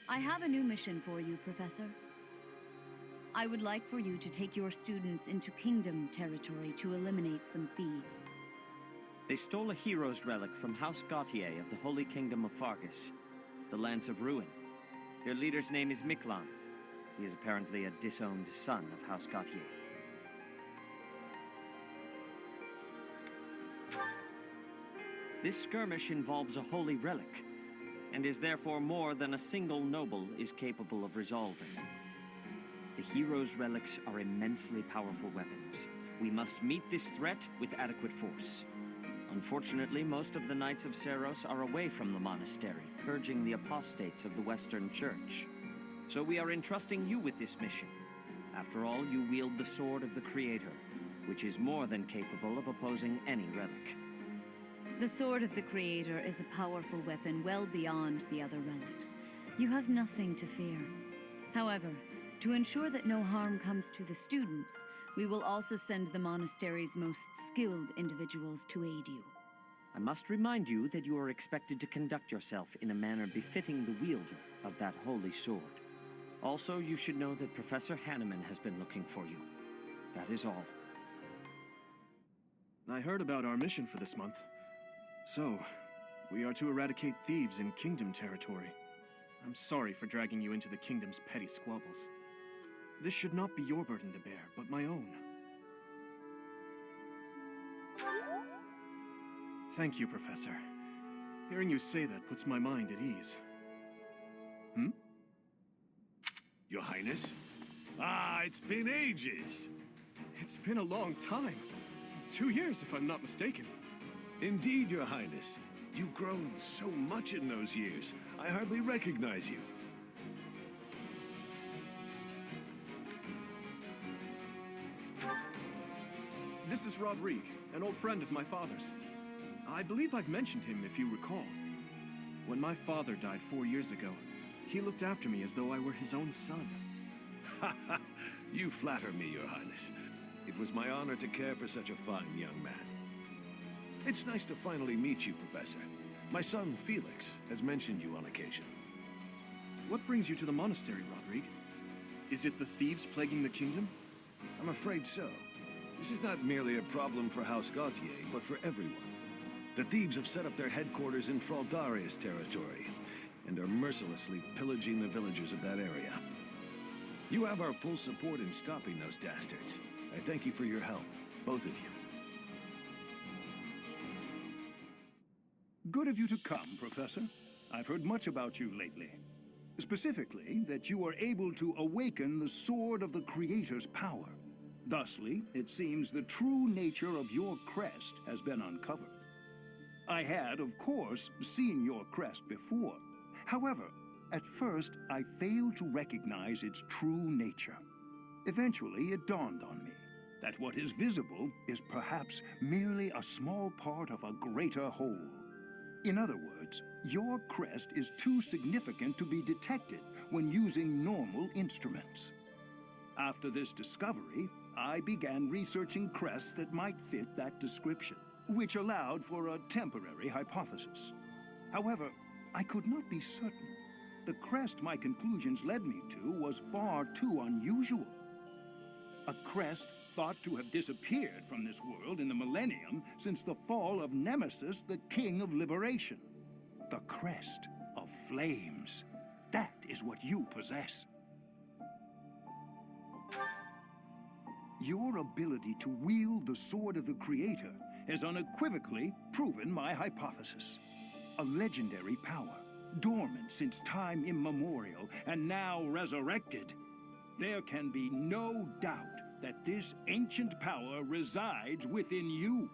I have a new mission for you, Professor. I would like for you to take your students into Kingdom territory to eliminate some thieves. They stole a hero's relic from House Gautier of the Holy Kingdom of Fargus, the Lance of Ruin. Their leader's name is Miklan. He is apparently a disowned son of House Gautier. This skirmish involves a holy relic, and is therefore more than a single noble is capable of resolving. The hero's relics are immensely powerful weapons. We must meet this threat with adequate force. Unfortunately, most of the Knights of Seiros are away from the monastery, purging the apostates of the Western Church. So we are entrusting you with this mission. After all, you wield the Sword of the Creator, which is more than capable of opposing any relic. The Sword of the Creator is a powerful weapon well beyond the other relics. You have nothing to fear. However, to ensure that no harm comes to the students, we will also send the monastery's most skilled individuals to aid you. I must remind you that you are expected to conduct yourself in a manner befitting the wielder of that holy sword. Also, you should know that Professor Hanneman has been looking for you. That is all. I heard about our mission for this month. So, we are to eradicate thieves in Kingdom territory. I'm sorry for dragging you into the Kingdom's petty squabbles. This should not be your burden to bear, but my own. Thank you, Professor. Hearing you say that puts my mind at ease. Your Highness? Ah, it's been ages! It's been a long time. 2 years, if I'm not mistaken. Indeed, Your Highness. You've grown so much in those years, I hardly recognize you. This is Rodrigue, an old friend of my father's. I believe I've mentioned him, if you recall. When my father died 4 years ago, he looked after me as though I were his own son. You flatter me, Your Highness. It was my honor to care for such a fine young man. It's nice to finally meet you, Professor. My son, Felix, has mentioned you on occasion. What brings you to the monastery, Rodrigue? Is it the thieves plaguing the Kingdom? I'm afraid so. This is not merely a problem for House Gautier, but for everyone. The thieves have set up their headquarters in Fraldarius territory, and are mercilessly pillaging the villagers of that area. You have our full support in stopping those dastards. I thank you for your help, both of you. Good of you to come, Professor. I've heard much about you lately. Specifically, that you are able to awaken the Sword of the Creator's power. Thusly, it seems the true nature of your crest has been uncovered. I had, of course, seen your crest before. However, at first, I failed to recognize its true nature. Eventually, it dawned on me that what is visible is perhaps merely a small part of a greater whole. In other words, your crest is too significant to be detected when using normal instruments. After this discovery, I began researching crests that might fit that description, which allowed for a temporary hypothesis. However, I could not be certain. The crest my conclusions led me to was far too unusual. A crest thought to have disappeared from this world in the millennium since the fall of Nemesis, the King of Liberation. The crest of flames. That is what you possess. Your ability to wield the Sword of the Creator has unequivocally proven my hypothesis. A legendary power, dormant since time immemorial, and now resurrected. There can be no doubt that this ancient power resides within you.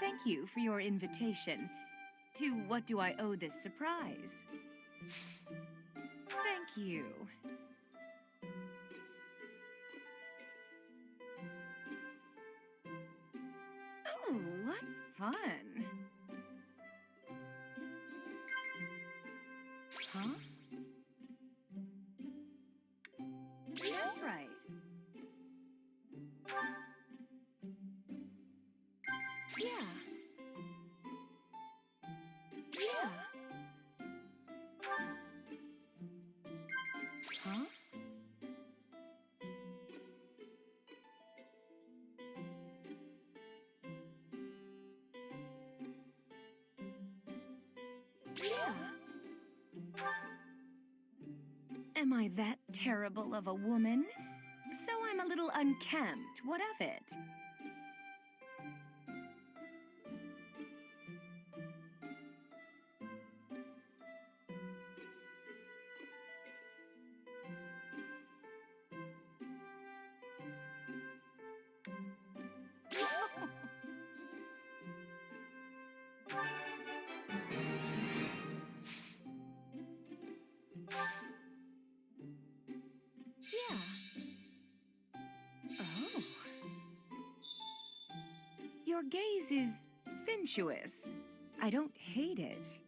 Thank you for your invitation. To what do I owe this surprise? Thank you. Oh, what fun! Huh? That's right. Yeah. Yeah. Huh? Yeah. Am I that terrible of a woman? So I'm a little unkempt. What of it? Yeah. Oh. Your gaze is sensuous. I don't hate it.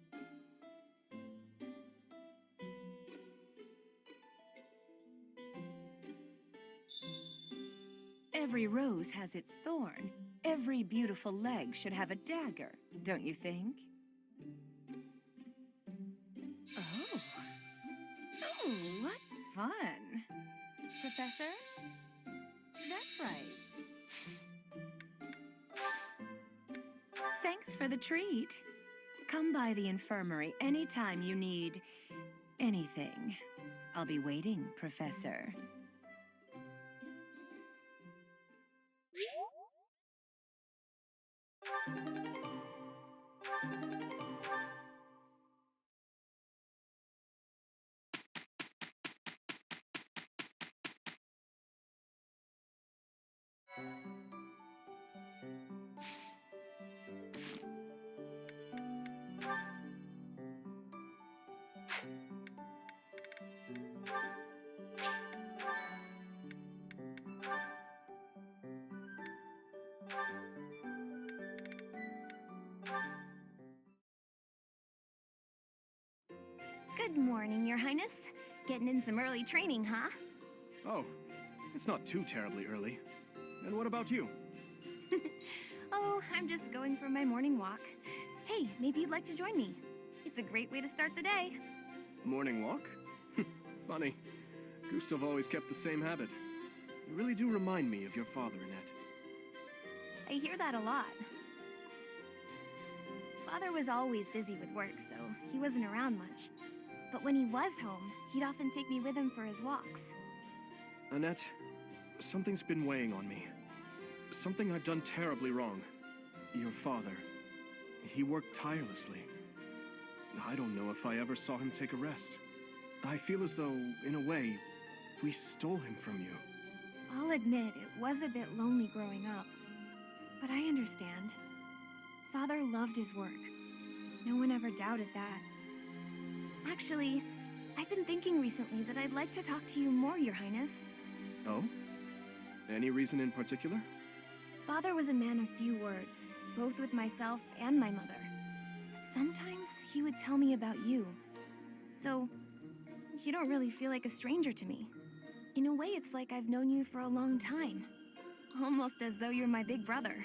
Every rose has its thorn. Every beautiful leg should have a dagger, don't you think? Oh. Oh, what fun. Professor? That's right. Thanks for the treat. Come by the infirmary anytime you need anything. I'll be waiting, Professor. Good morning, Your Highness. Getting in some early training, huh? Oh, it's not too terribly early. And what about you? Oh, I'm just going for my morning walk. Hey, maybe you'd like to join me. It's a great way to start the day. Morning walk? Funny. Gustav always kept the same habit. You really do remind me of your father, Annette. I hear that a lot. Father was always busy with work, so he wasn't around much. But when he was home, he'd often take me with him for his walks. Annette, something's been weighing on me. Something I've done terribly wrong. Your father, he worked tirelessly. I don't know if I ever saw him take a rest. I feel as though, in a way, we stole him from you. I'll admit it was a bit lonely growing up. But I understand. Father loved his work. No one ever doubted that. Actually, I've been thinking recently that I'd like to talk to you more, Your Highness. Oh? Any reason in particular? Father was a man of few words, both with myself and my mother. But sometimes he would tell me about you. So, you don't really feel like a stranger to me. In a way, it's like I've known you for a long time. Almost as though you're my big brother.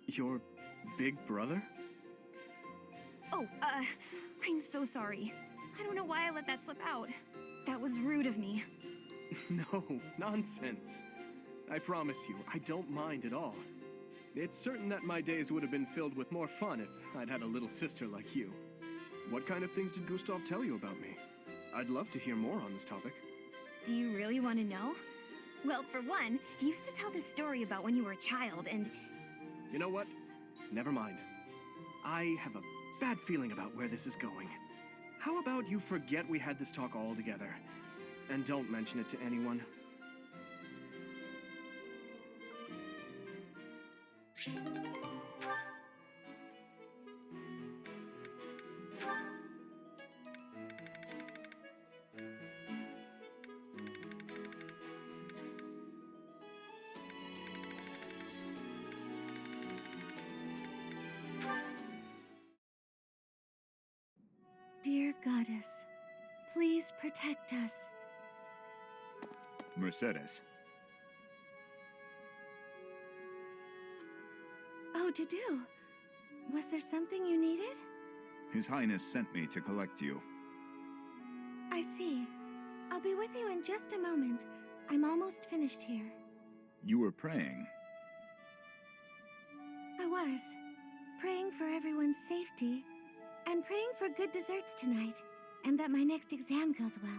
Your big brother? Oh, I'm so sorry. I don't know why I let that slip out. That was rude of me. No, nonsense. I promise you, I don't mind at all. It's certain that my days would have been filled with more fun if I'd had a little sister like you. What kind of things did Gustav tell you about me? I'd love to hear more on this topic. Do you really want to know? Well, for one, he used to tell this story about when you were a child, and... You know what? Never mind. I have a bad feeling about where this is going. How about you forget we had this talk altogether? And don't mention it to anyone. dear goddess, please protect us. Mercedes. Oh, Dudu. Was there something you needed? His Highness sent me to collect you. I see. I'll be with you in just a moment. I'm almost finished here. You were praying. I was. Praying for everyone's safety, and praying for good desserts tonight, and that my next exam goes well.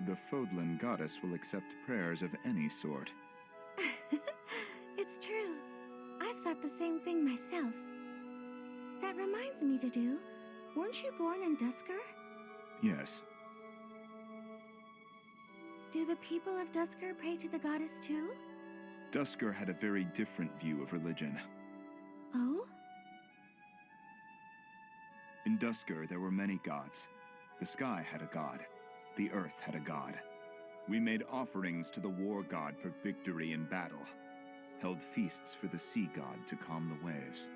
The Fodlan goddess will accept prayers of any sort. It's true. I've thought the same thing myself. That reminds me, Dudu. Weren't you born in Duskur? Yes. Do the people of Duskur pray to the goddess too? Duskur had a very different view of religion. Oh? In Duskur, there were many gods. The sky had a god. The earth had a god. We made offerings to the war god for victory in battle. Held feasts for the sea god to calm the waves.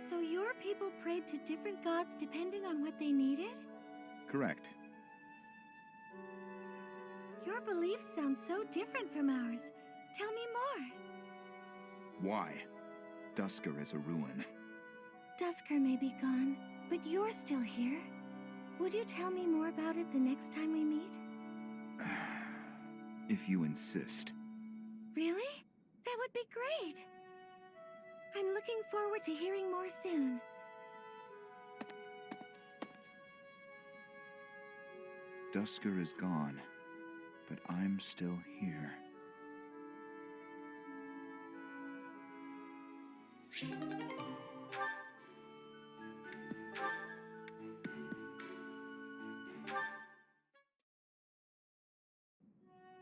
So your people prayed to different gods depending on what they needed? Correct. Your beliefs sound so different from ours. Tell me more. Why? Duskur is a ruin. Duskur may be gone, but you're still here. Would you tell me more about it the next time we meet? If you insist. Really? That would be great. I'm looking forward to hearing more soon. Duskur is gone, but I'm still here.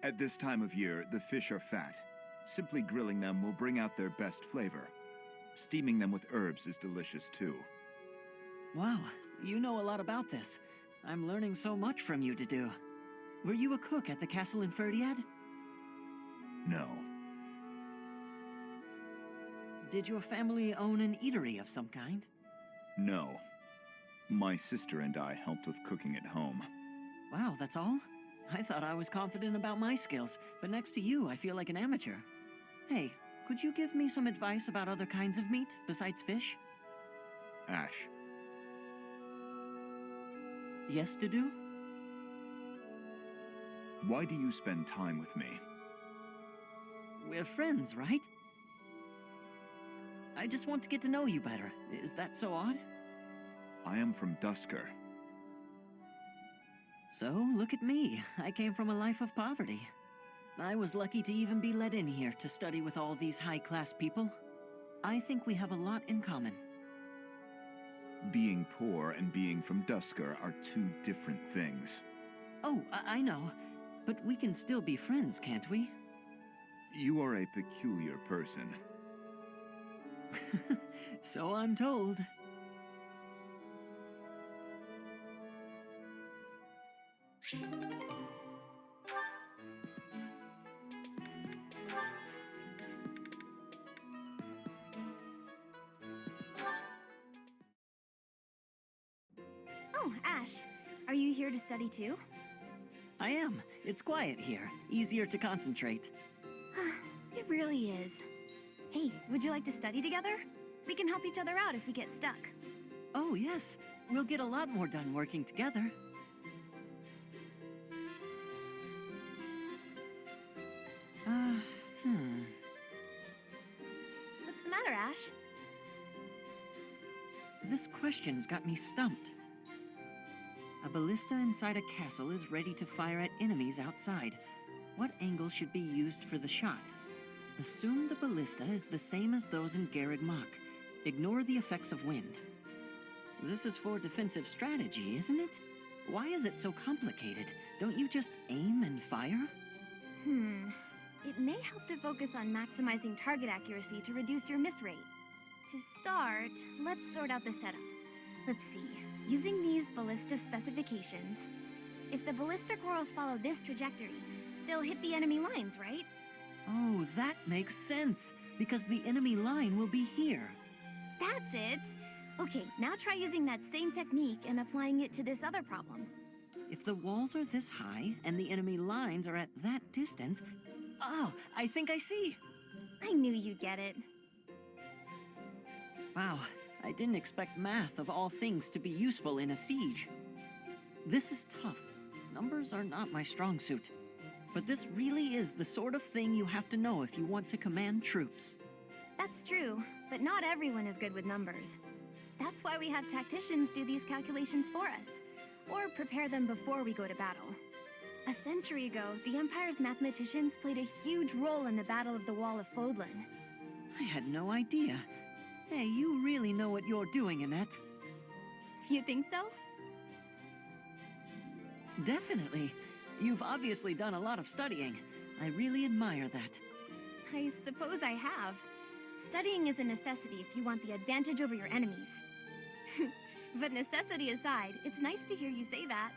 At this time of year, the fish are fat. Simply grilling them will bring out their best flavor. Steaming them with herbs is delicious too. Wow, you know a lot about this. I'm learning so much from you, Dudu. Were you a cook at the castle in Ferdiad? No. Did your family own an eatery of some kind? No. My sister and I helped with cooking at home. Wow, that's all? I thought I was confident about my skills, but next to you, I feel like an amateur. Hey, could you give me some advice about other kinds of meat besides fish? Ash. Yes, Dudu? Why do you spend time with me? We're friends, right? I just want to get to know you better. Is that so odd? I am from Duskur. So, look at me. I came from a life of poverty. I was lucky to even be let in here to study with all these high-class people. I think we have a lot in common. Being poor and being from Duskur are two different things. Oh, I know. But we can still be friends, can't we? You are a peculiar person. So I'm told. Oh, Ash. Are you here to study too? I am. It's quiet here. Easier to concentrate. It really is. Hey, would you like to study together? We can help each other out if we get stuck. Oh, yes. We'll get a lot more done working together. What's the matter, Ash? This question's got me stumped. A ballista inside a castle is ready to fire at enemies outside. What angle should be used for the shot? Assume the ballista is the same as those in Garreg Mach. Ignore the effects of wind. This is for defensive strategy, isn't it? Why is it so complicated? Don't you just aim and fire? It may help to focus on maximizing target accuracy to reduce your miss rate. To start, let's sort out the setup. Let's see. Using these ballista specifications, if the ballista corals follow this trajectory, they'll hit the enemy lines, right? Oh, that makes sense, because the enemy line will be here. That's it! Okay, now try using that same technique and applying it to this other problem. If the walls are this high and the enemy lines are at that distance... Oh, I think I see! I knew you'd get it. Wow, I didn't expect math of all things to be useful in a siege. This is tough. Numbers are not my strong suit. But this really is the sort of thing you have to know if you want to command troops. That's true, but not everyone is good with numbers. That's why we have tacticians do these calculations for us, or prepare them before we go to battle. A century ago, the Empire's mathematicians played a huge role in the Battle of the Wall of Fodlan. I had no idea. Hey, you really know what you're doing, Annette. You think so? Definitely. You've obviously done a lot of studying. I really admire that. I suppose I have. Studying is a necessity if you want the advantage over your enemies. But necessity aside, it's nice to hear you say that.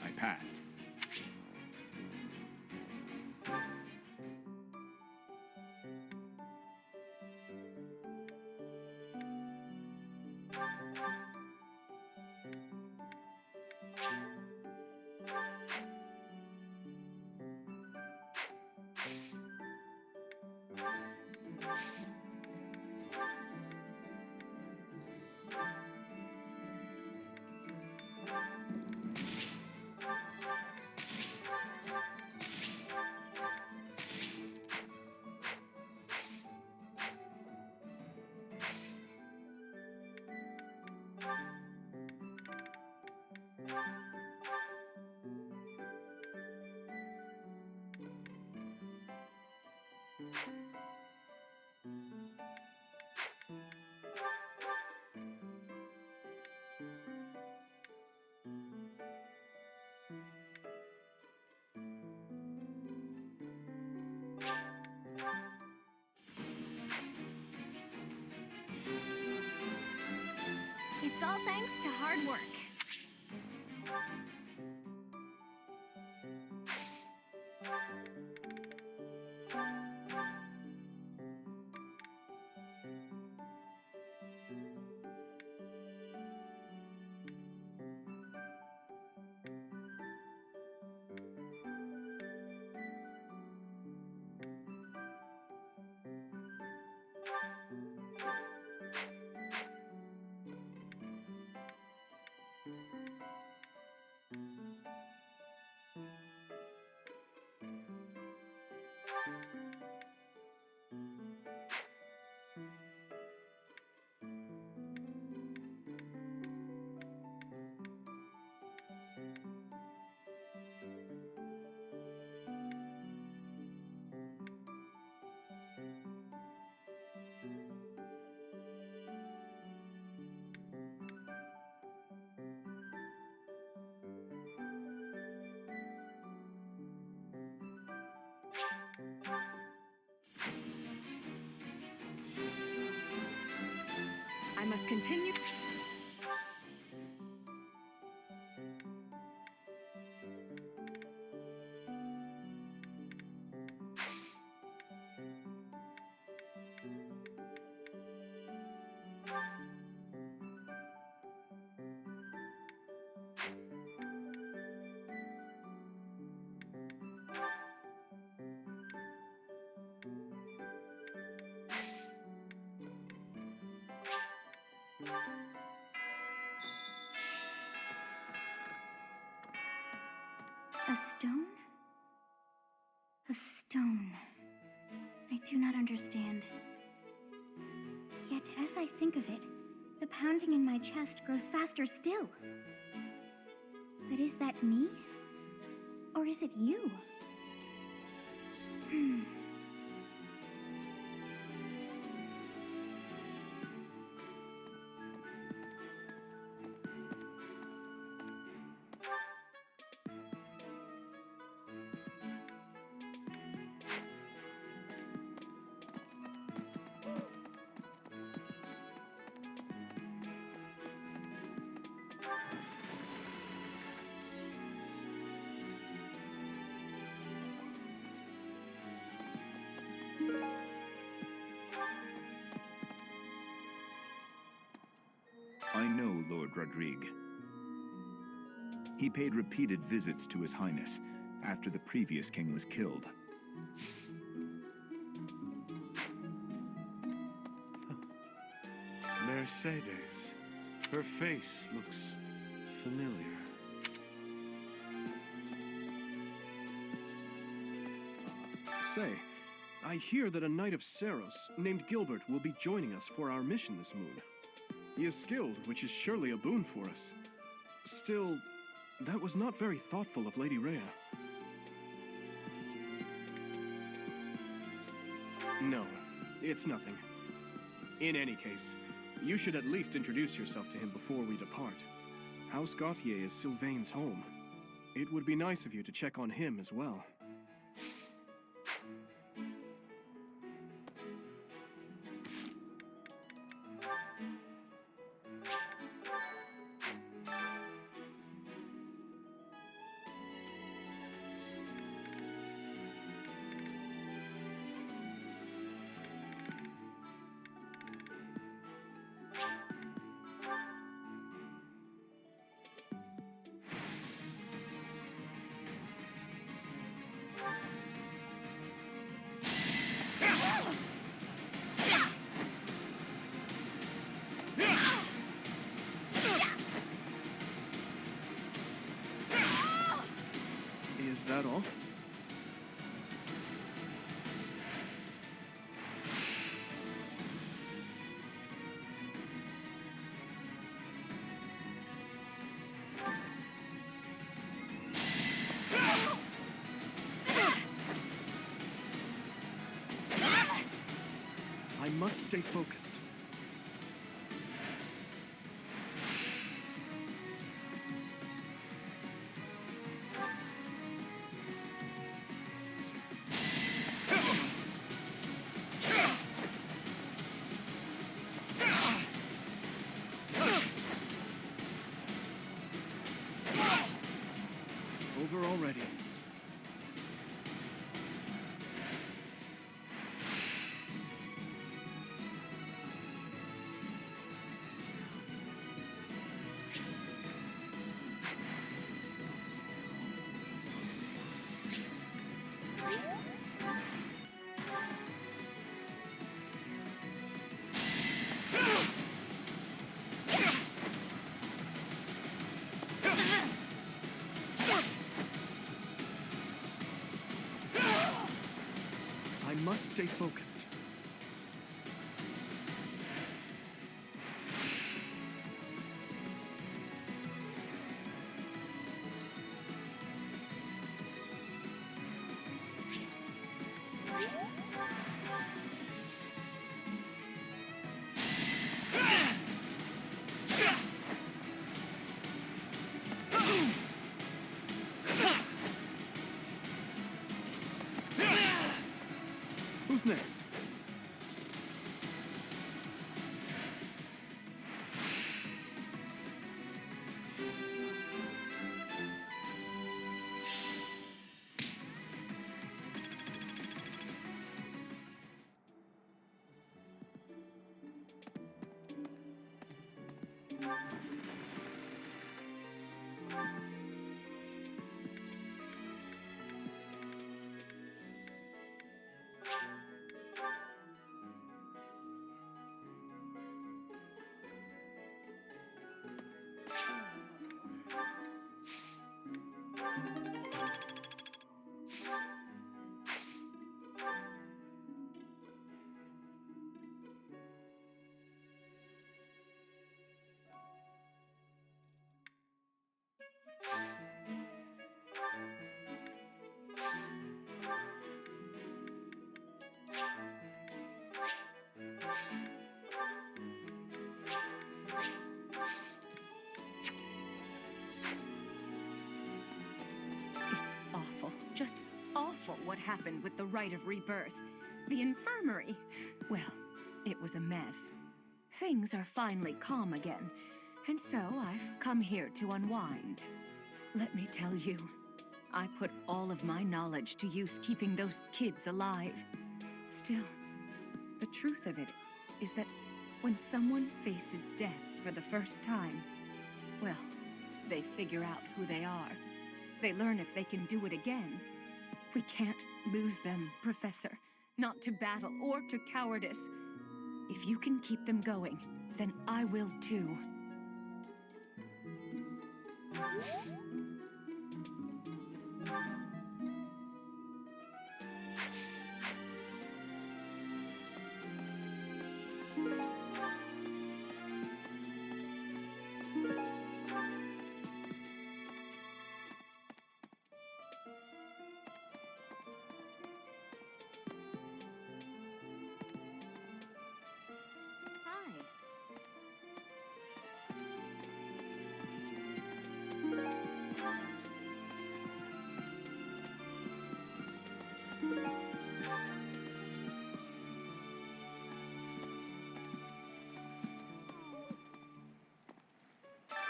I passed. It's all thanks to hard work. I must continue. A stone? A stone. I do not understand. Yet, as I think of it, the pounding in my chest grows faster still. But is that me? Or is it you? I know Lord Rodrigue. He paid repeated visits to His Highness after the previous king was killed. Mercedes. Her face looks familiar. Say, I hear that a knight of Seros named Gilbert will be joining us for our mission this moon. He is skilled, which is surely a boon for us. Still, that was not very thoughtful of Lady Rhea. No, it's nothing. In any case, you should at least introduce yourself to him before we depart. House Gautier is Sylvain's home. It would be nice of you to check on him as well. Is that all? I must stay focused. Over already. I must stay focused. Who's next? It's awful, just awful what happened with the rite of rebirth. The infirmary. Well, it was a mess. Things are finally calm again, and so I've come here to unwind. Let me tell you, I put all of my knowledge to use keeping those kids alive. Still, the truth of it is that when someone faces death for the first time, well, they figure out who they are. They learn if they can do it again. We can't lose them, Professor. Not to battle or to cowardice. If you can keep them going, then I will too. Hi.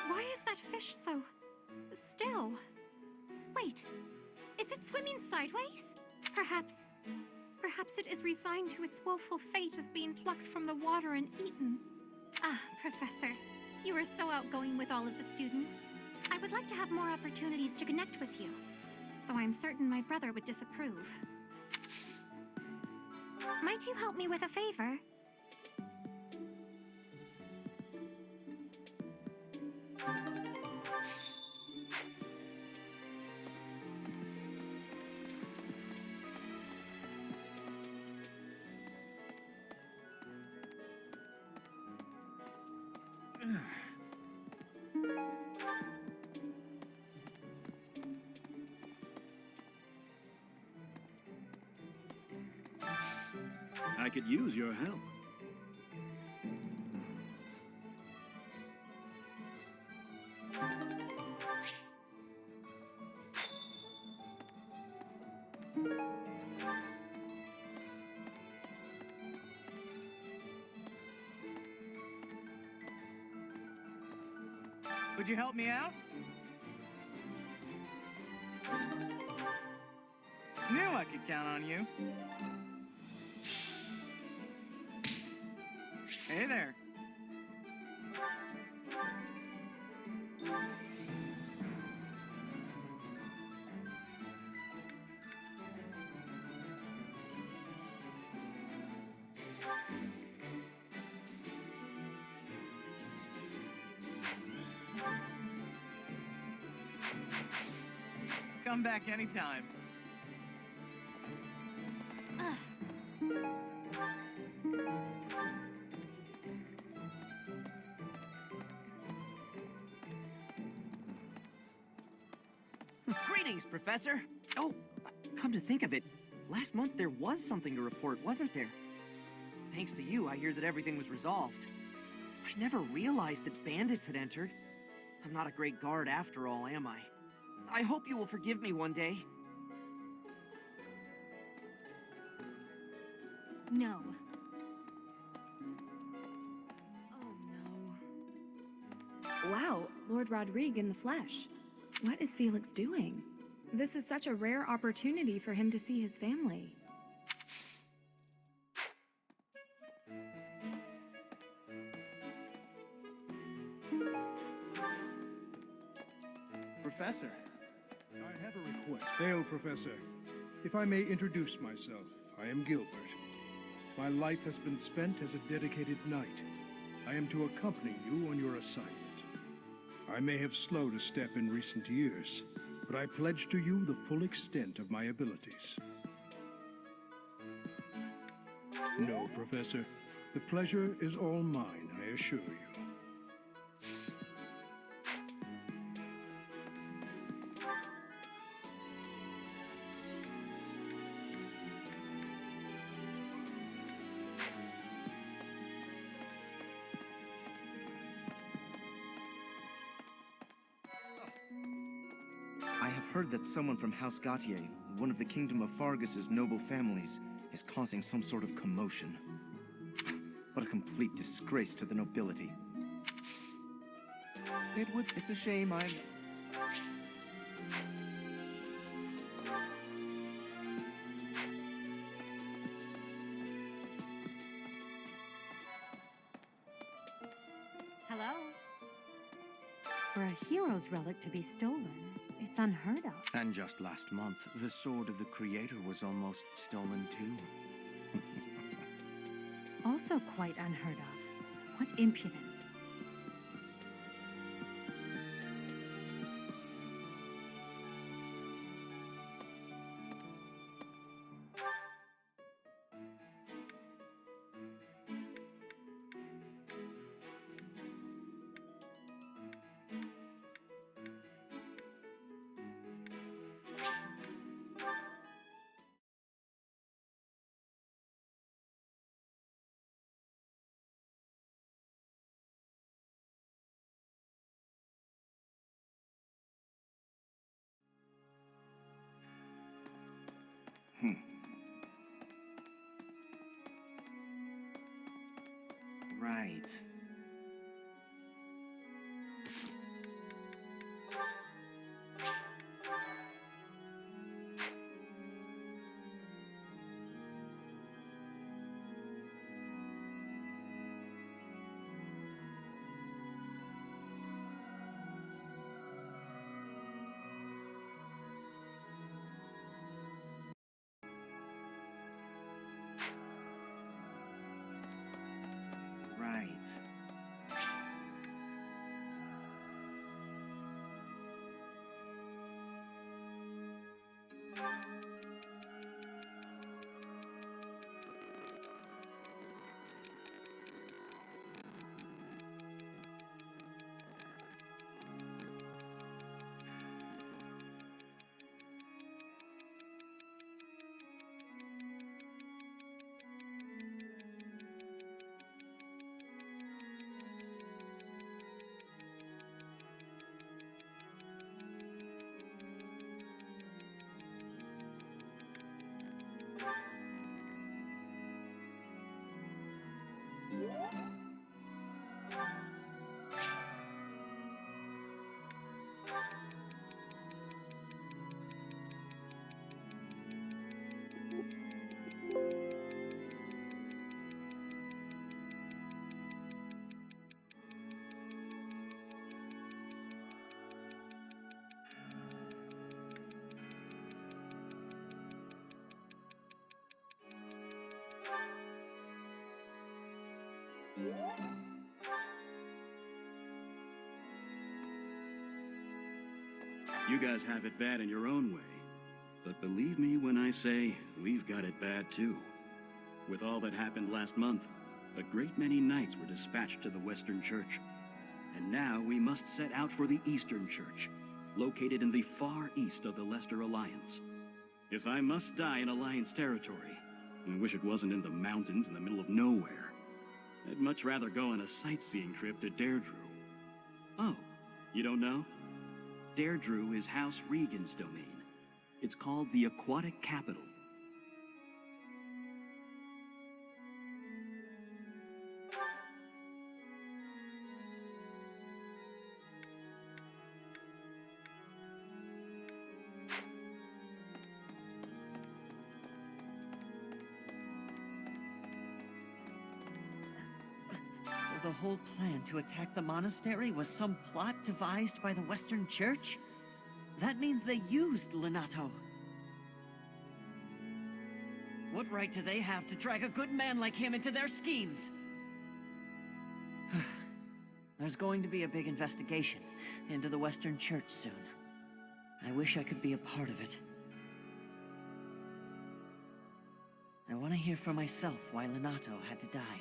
Why is that fish so still? Wait, is it swimming sideways? Perhaps it is resigned to its woeful fate of being plucked from the water and eaten. Ah, Professor, you are so outgoing with all of the students. I would like to have more opportunities to connect with you, though I'm certain my brother would disapprove. Might you help me with a favor? I could use your help. Would you help me out? Knew I could count on you. Hey there. Come back anytime. Greetings, Professor. Oh, come to think of it, last month there was something to report, wasn't there? Thanks to you, I hear that everything was resolved. I never realized that bandits had entered. I'm not a great guard after all, am I? I hope you will forgive me one day. No. Wow, Lord Rodrigue in the flesh. What is Felix doing? This is such a rare opportunity for him to see his family. Professor. I have a request. Hail, Professor. If I may introduce myself, I am Gilbert. My life has been spent as a dedicated knight. I am to accompany you on your assignment. I may have slowed a step in recent years, but I pledge to you the full extent of my abilities. No, Professor. The pleasure is all mine, I assure you. heard that someone from House Gautier, one of the Kingdom of Fargus's noble families, is causing some sort of commotion. What a complete disgrace to the nobility. It's a shame I'm... Hello? For a hero's relic to be stolen, it's unheard of. And just last month, the sword of the Creator was almost stolen too. Also quite unheard of. What impudence. Right. Right. You guys have it bad in your own way. But believe me when I say, we've got it bad too. With all that happened last month, a great many knights were dispatched to the Western Church. And now we must set out for the Eastern Church, located in the far east of the Leicester Alliance. If I must die in Alliance territory, I wish it wasn't in the mountains in the middle of nowhere. I'd much rather go on a sightseeing trip to Deirdre. Oh, you don't know? Deirdre is House Regan's domain. It's called the Aquatic Capital. So the whole plan to attack the monastery was some plot devised by the Western Church? That means they used Lenato. What right do they have to drag a good man like him into their schemes? There's going to be a big investigation into the Western Church soon. I wish I could be a part of it. I want to hear for myself why Lenato had to die.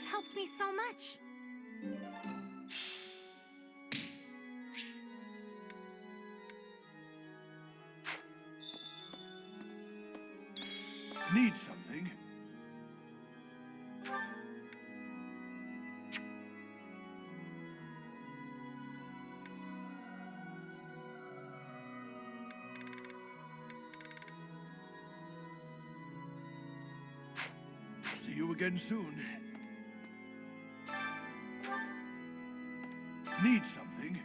have helped me so much. Need something? See you again soon. Need something?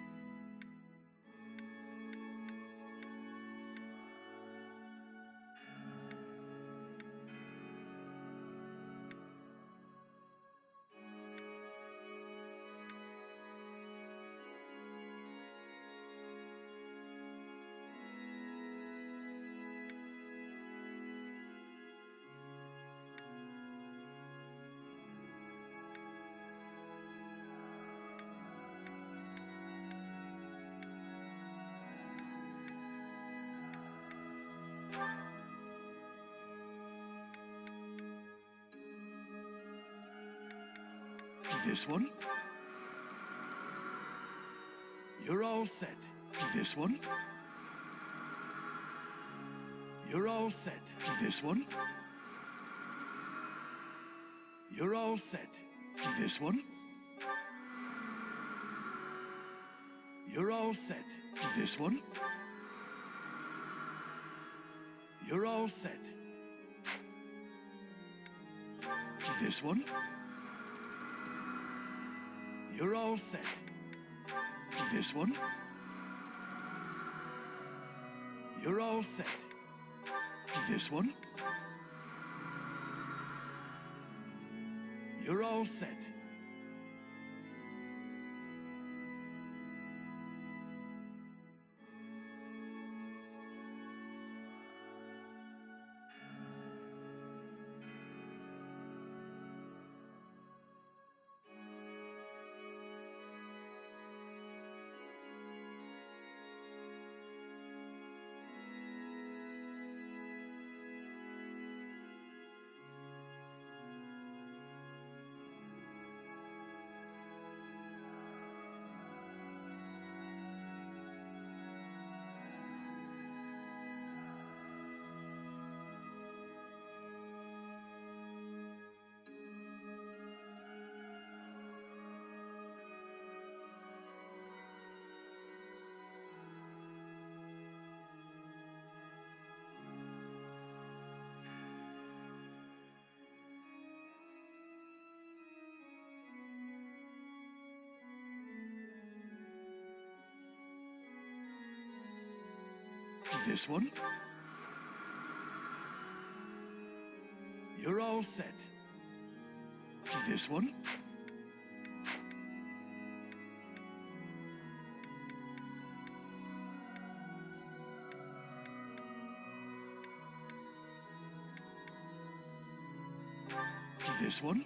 This one? You're all set. This one? You're all set. This one? You're all set. This one? You're all set. This one? You're all set. This one? You're all set. This one? You're all set. This one? You're all set. This one? You're all set. This one? This one?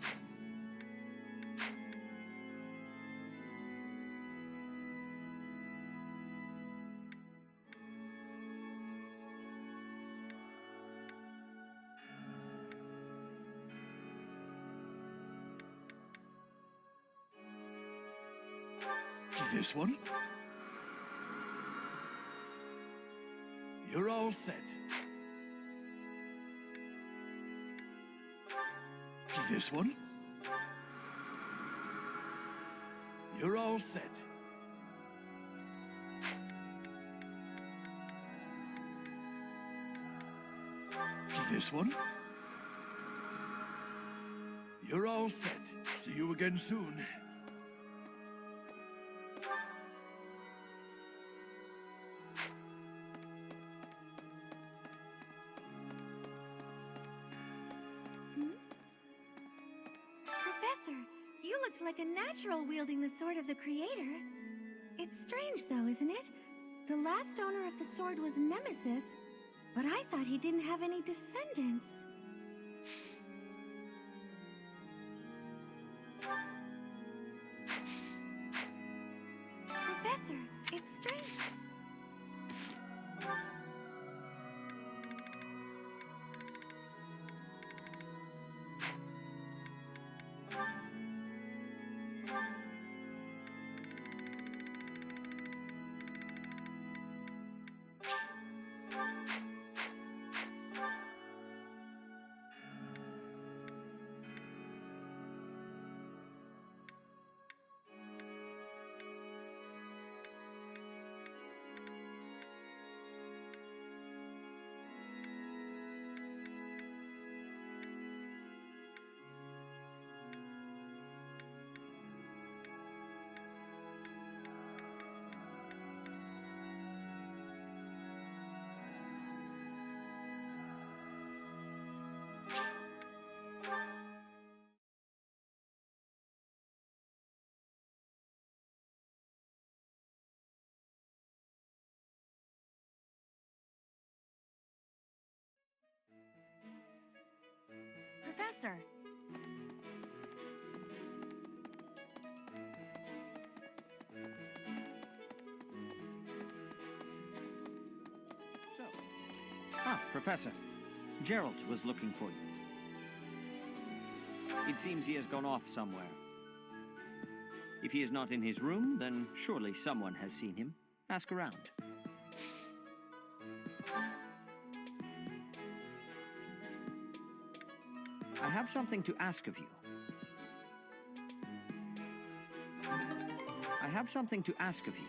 This one? You're all set. This one? You're all set. This one? You're all set. See you again soon. Professor, you looked like a natural wielding the sword of the Creator. It's strange, though, isn't it? The last owner of the sword was Nemesis, but I thought he didn't have any descendants. Professor, it's strange. Professor! So. Ah, Professor. Gerald was looking for you. It seems he has gone off somewhere. If he is not in his room, then surely someone has seen him. Ask around. I have something to ask of you. I have something to ask of you.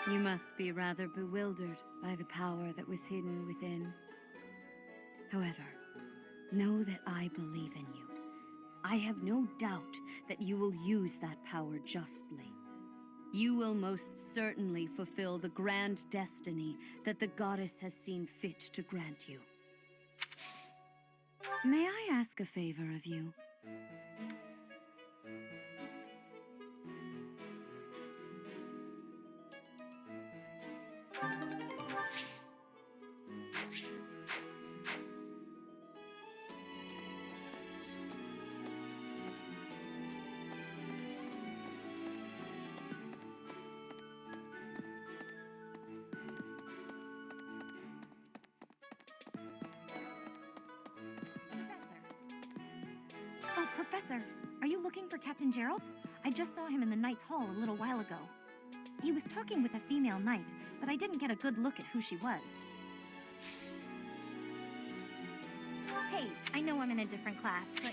You must be rather bewildered by the power that was hidden within. However, know that I believe in you. I have no doubt that you will use that power justly. You will most certainly fulfill the grand destiny that the goddess has seen fit to grant you. May I ask a favor of you? Oh, Professor, are you looking for Captain Gerald? I just saw him in the Knight's Hall a little while ago. He was talking with a female knight, but I didn't get a good look at who she was. Hey, I know I'm in a different class, but...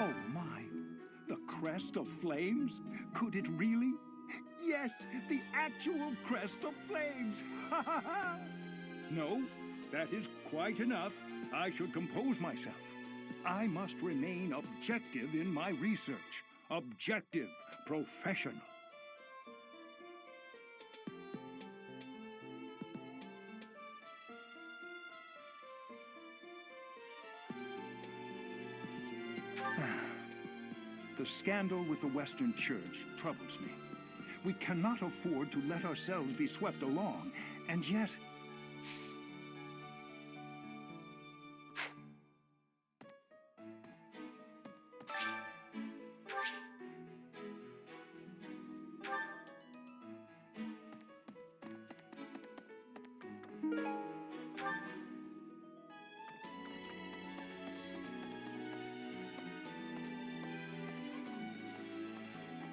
Oh my! The crest of flames? Could it really? Yes, the actual crest of flames! Ha ha ha! No, that is quite enough. I should compose myself. I must remain objective in my research. Objective, professional. The scandal with the Western Church troubles me. We cannot afford to let ourselves be swept along, and yet...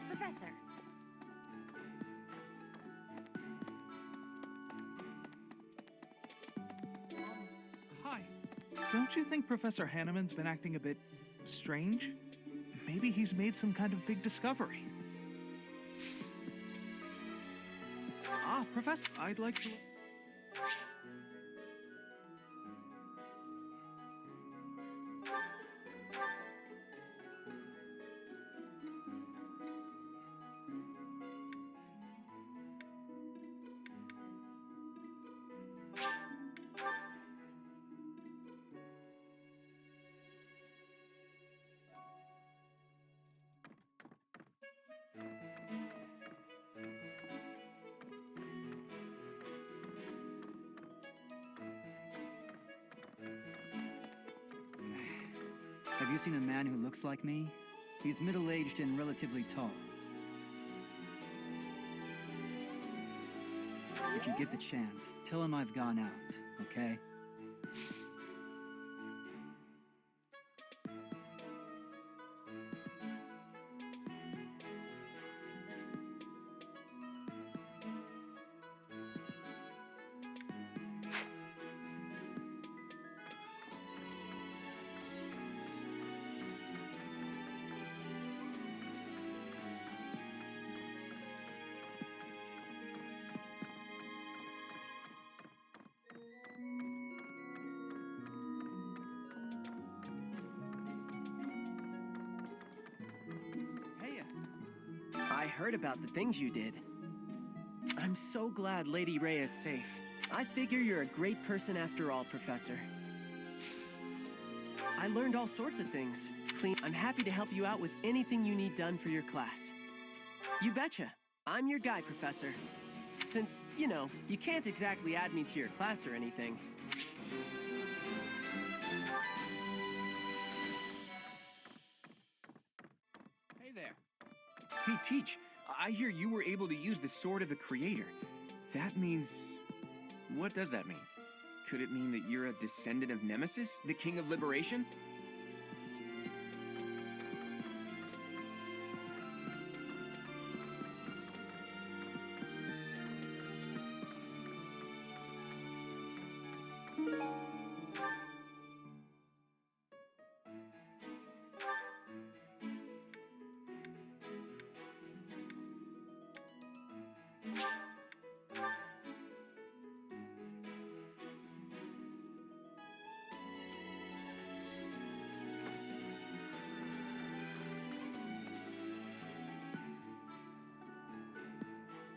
Professor. Hi. Don't you think Professor Hanneman's been acting a bit strange? Maybe he's made some kind of big discovery. Ah, Professor, I'd like to... Have you seen a man who looks like me? He's middle-aged and relatively tall. If you get the chance, tell him I've gone out, okay? I heard about the things you did. I'm so glad Lady Ray is safe. I figure you're a great person after all, Professor. I learned all sorts of things. I'm happy to help you out with anything you need done for your class. You betcha. I'm your guy, Professor. Since, you know, you can't exactly add me to your class or anything. Hey there. Hey, Teach. I hear you were able to use the Sword of the Creator. That means... What does that mean? Could it mean that you're a descendant of Nemesis, the King of Liberation?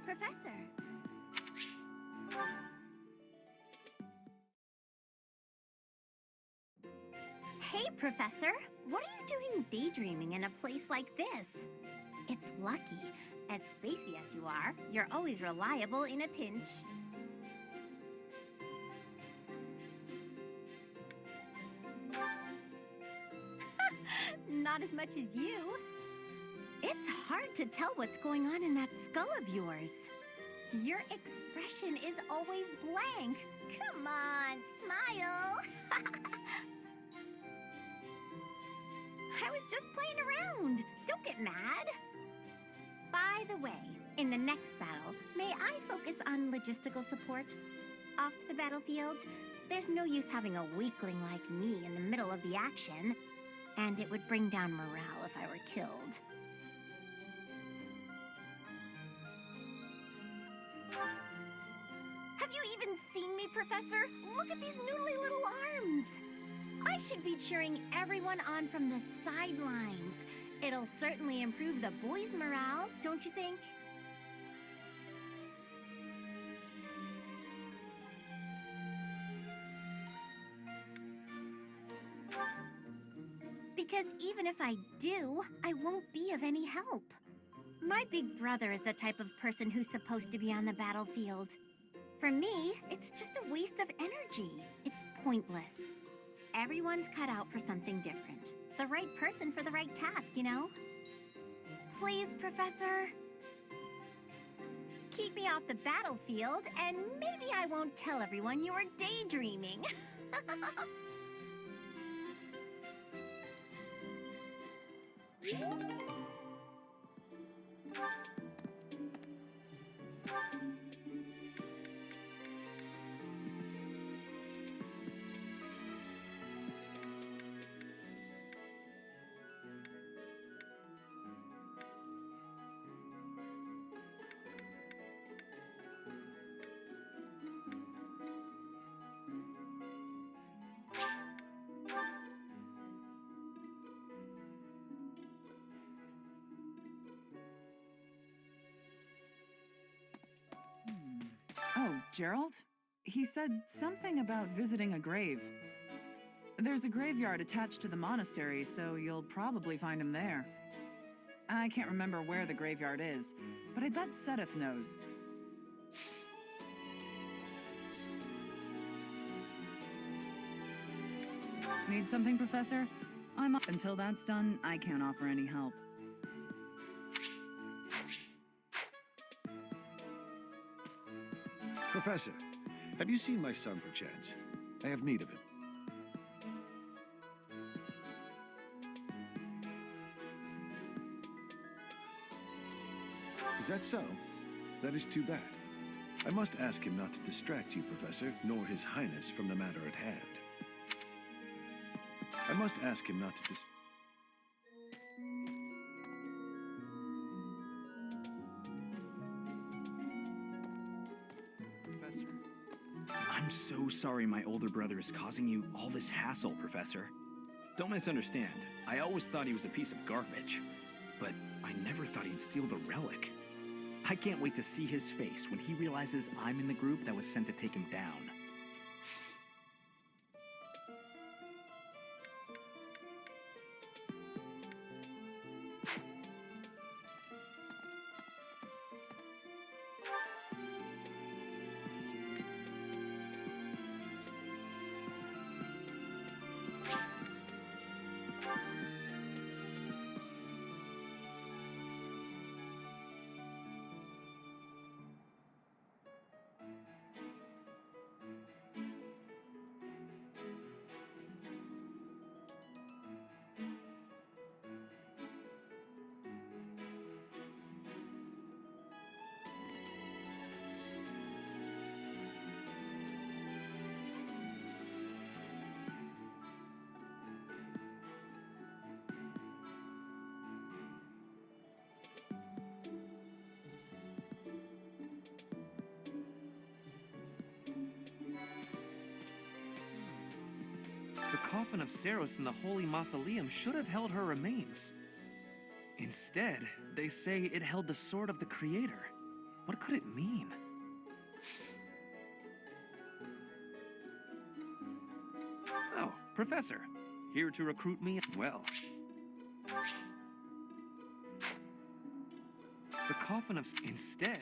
Professor. Hey, Professor. What are you doing daydreaming in a place like this? It's lucky. As spacey as you are, you're always reliable in a pinch. Not as much as you. It's hard to tell what's going on in that skull of yours. Your expression is always blank. Come on, smile. I was just playing around. Don't get mad. By the way, in the next battle, may I focus on logistical support? Off the battlefield, there's no use having a weakling like me in the middle of the action, and it would bring down morale if I were killed. Have you even seen me, Professor? Look at these noodly little arms! I should be cheering everyone on from the sidelines. It'll certainly improve the boys' morale, don't you think? Because even if I do, I won't be of any help. My big brother is the type of person who's supposed to be on the battlefield. For me, it's just a waste of energy. It's pointless. Everyone's cut out for something different. The right person for the right task, you know? Please, Professor. Keep me off the battlefield, and maybe I won't tell everyone you were daydreaming. Gerald? He said something about visiting a grave. There's a graveyard attached to the monastery, so you'll probably find him there. I can't remember where the graveyard is, but I bet Sedith knows. Need something, Professor? Until that's done, I can't offer any help. Professor, have you seen my son, perchance? I have need of him. Is that so? That is too bad. I must ask him not to distract you, Professor, nor His Highness from the matter at hand. I must ask him not to Professor, I'm so sorry my older brother is causing you all this hassle, Professor. Don't misunderstand. I always thought he was a piece of garbage, but I never thought he'd steal the relic. I can't wait to see his face when he realizes I'm in the group that was sent to take him down. The coffin of Saros in the Holy Mausoleum should have held her remains. Instead, they say it held the sword of the Creator. What could it mean? Oh, Professor. Here to recruit me? Well. The coffin of... Instead...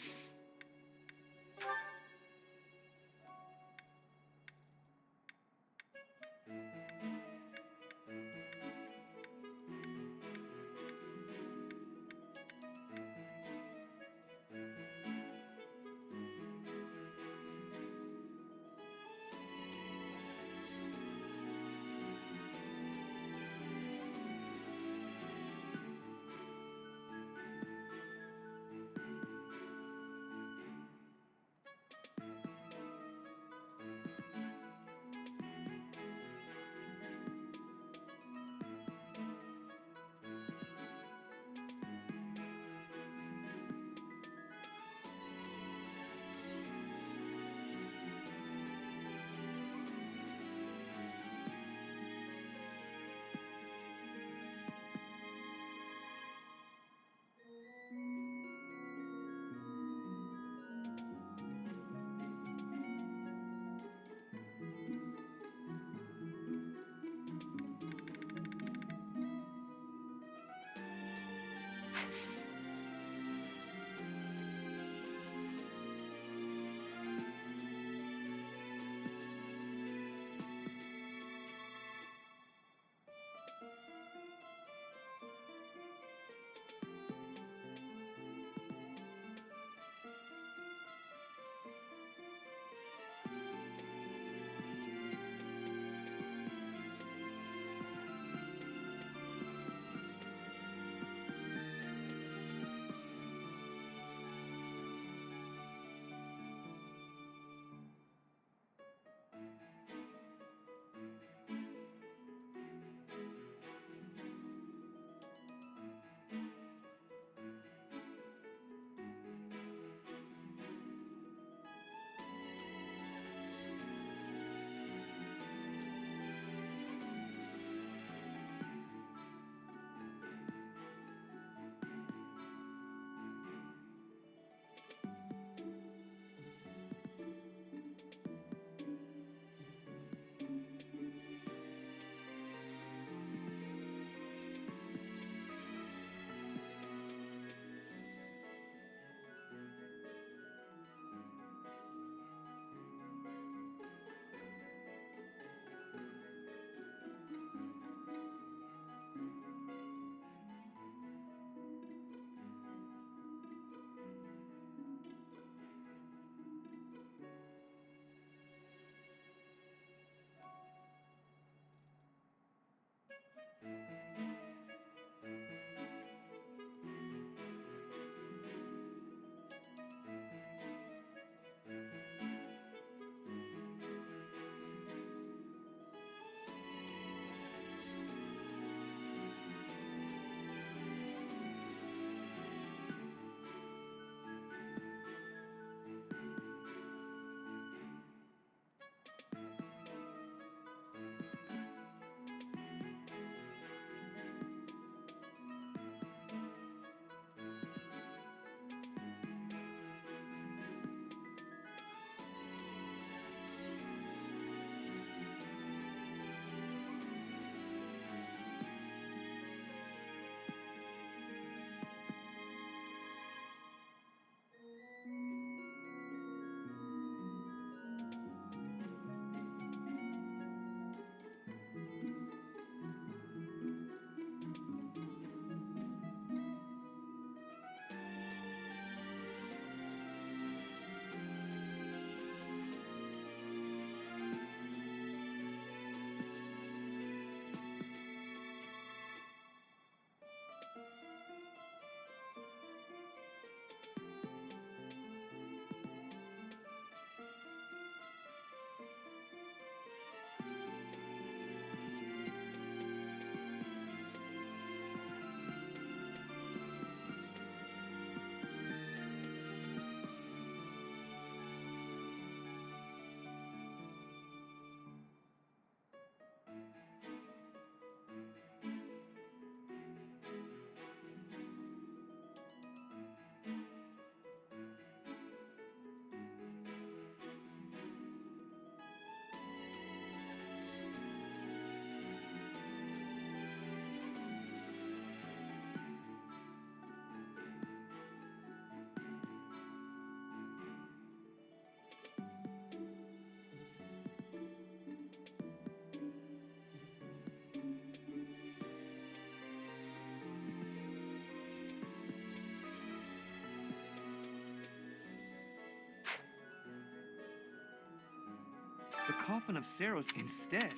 The coffin of Saros instead.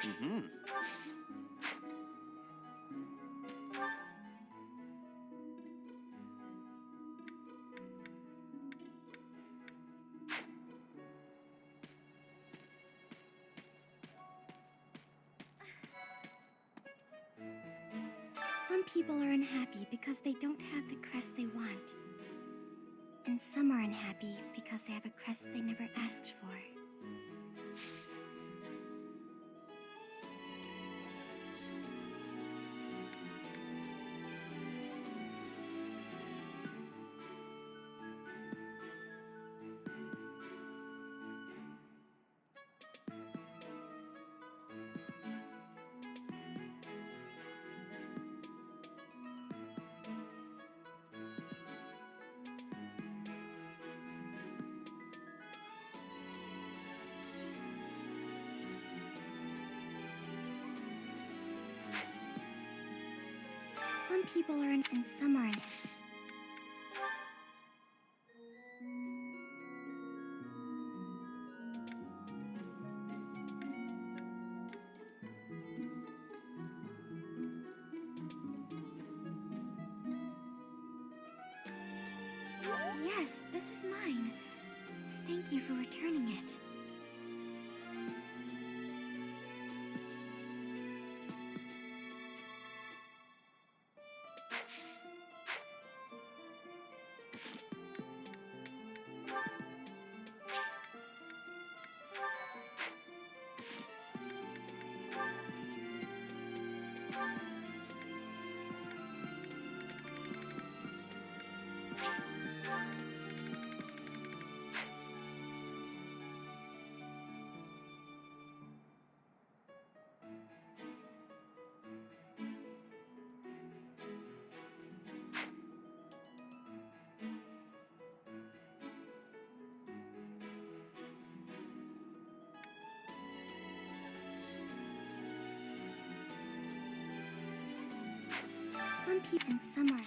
Mm-hmm. Some people are unhappy because they don't have the crest they want. And some are unhappy because they have a crest they never asked for. Some people are and some are unhappy. Yes, this is mine. Thank you for returning it. Some people and some are.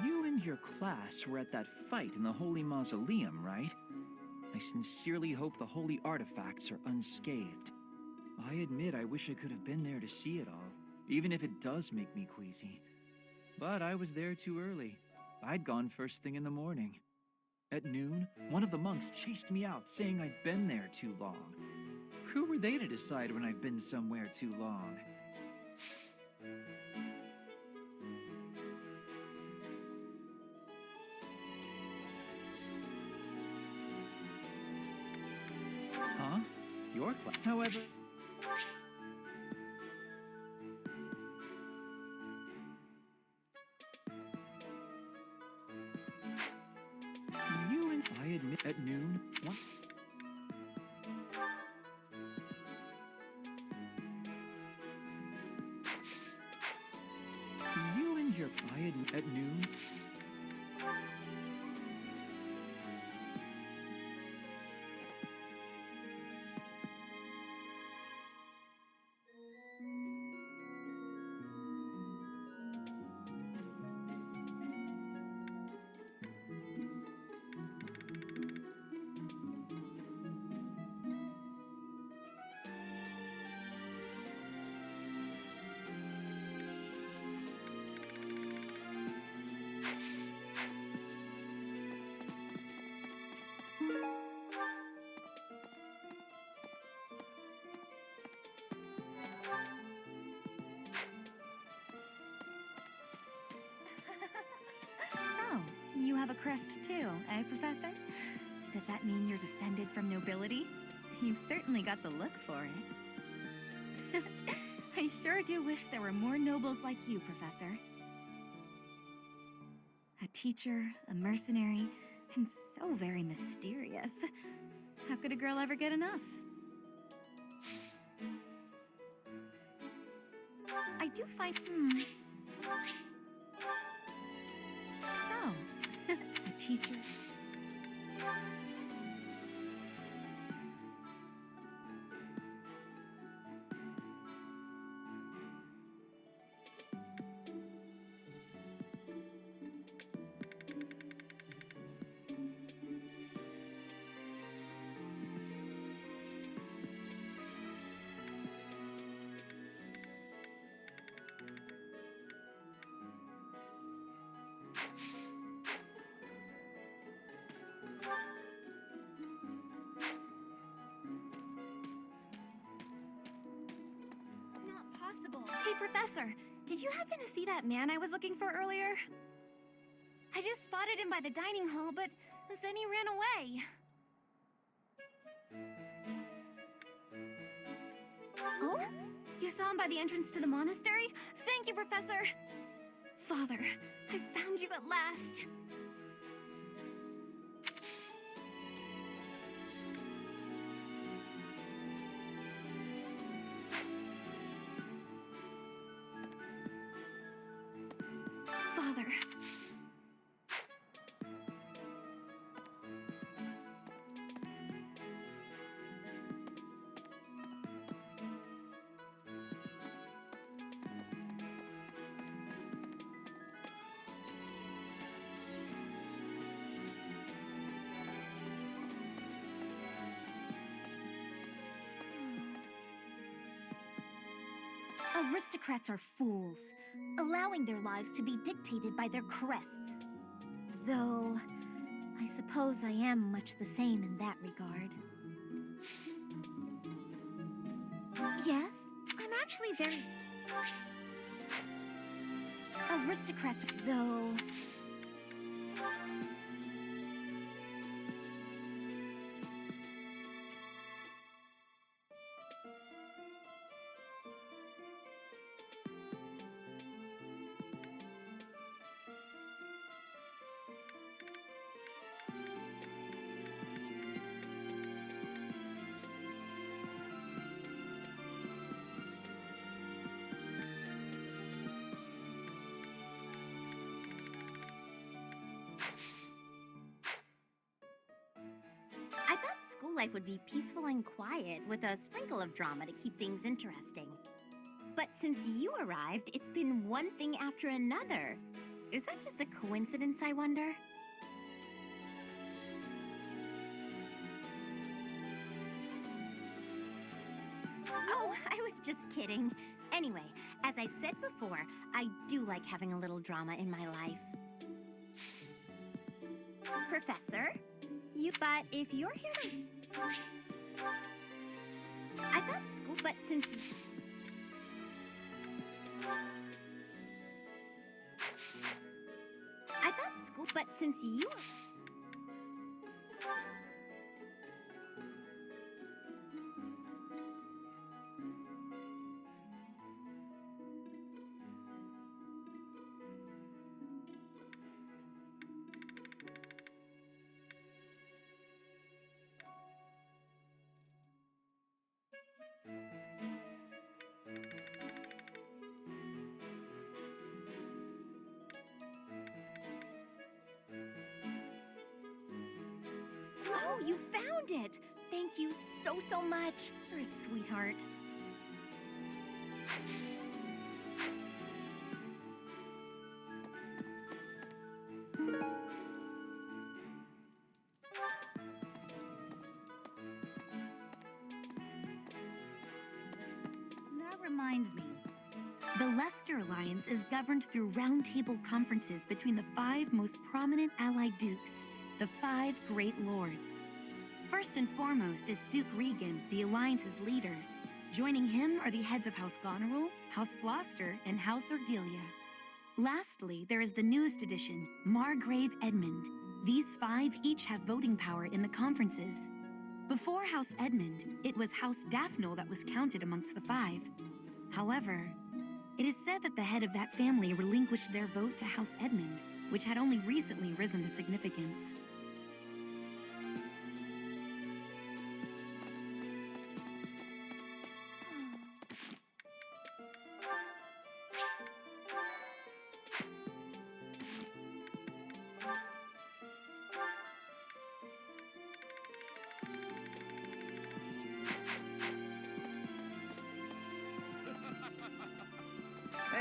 You and your class were at that fight in the Holy Mausoleum, right? I sincerely hope the holy artifacts are unscathed. I admit I wish I could have been there to see it all, even if it does make me queasy. But I was there too early. I'd gone first thing in the morning. At noon, one of the monks chased me out, saying I'd been there too long. Who were they to decide when I've been somewhere too long? Huh? Your class? However... You and I admit at noon, what? You and your I admit at noon. So, you have a crest too, eh, Professor? Does that mean you're descended from nobility? You've certainly got the look for it. I sure do wish there were more nobles like you, Professor. A teacher, a mercenary, and so very mysterious. How could a girl ever get enough? I do find... So, a teacher. Not possible. Hey, Professor, did you happen to see that man I was looking for earlier? I just spotted him by the dining hall, but then he ran away. Oh? You saw him by the entrance to the monastery? Thank you, Professor! Father, I found you at last! Father. Aristocrats are fools, allowing their lives to be dictated by their crests. Though, I suppose I am much the same in that regard. Yes, I'm actually very... Aristocrats, though... I thought school life would be peaceful and quiet, with a sprinkle of drama to keep things interesting. But since you arrived, it's been one thing after another. Is that just a coincidence, I wonder? Oh, I was just kidding. Anyway, as I said before, I do like having a little drama in my life. Professor? But if you're here to... I thought school, but since... I thought school, but since you... Oh, you found it! Thank you so much. You're a sweetheart. That reminds me. The Leicester Alliance is governed through roundtable conferences between the 5 most prominent allied dukes, the 5 Great Lords. First and foremost is Duke Regan, the Alliance's leader. Joining him are the heads of House Goneril, House Gloucester, and House Ordelia. Lastly, there is the newest addition, Margrave Edmund. These 5 each have voting power in the conferences. Before House Edmund, it was House Daphne that was counted amongst the 5. However, it is said that the head of that family relinquished their vote to House Edmund, which had only recently risen to significance.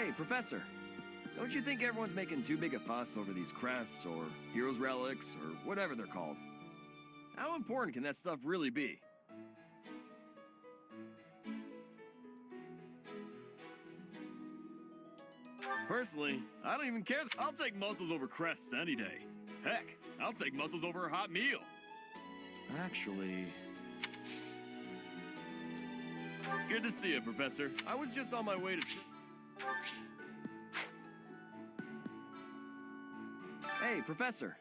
Hey, Professor. Don't you think everyone's making too big a fuss over these crests, or heroes' relics, or whatever they're called? How important can that stuff really be? Personally, I don't even care. I'll take muscles over crests any day. Heck, I'll take muscles over a hot meal. Actually... Good to see you, Professor. I was just on my way to... Hey, Professor.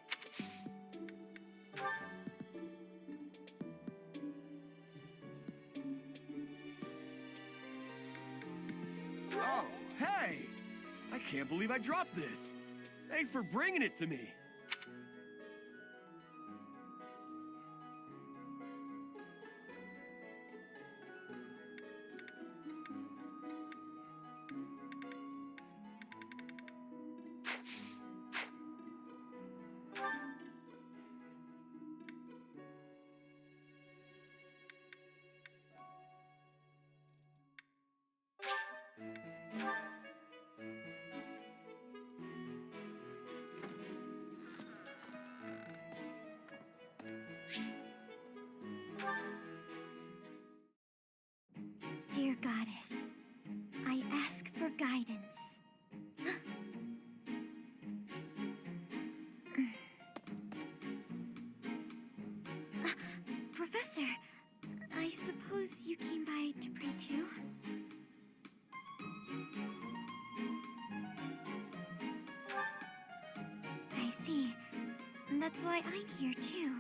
Oh, hey! I can't believe I dropped this. Thanks for bringing it to me. Dear Goddess, I ask for guidance. Professor, I suppose you came by to pray too? I see. That's why I'm here too.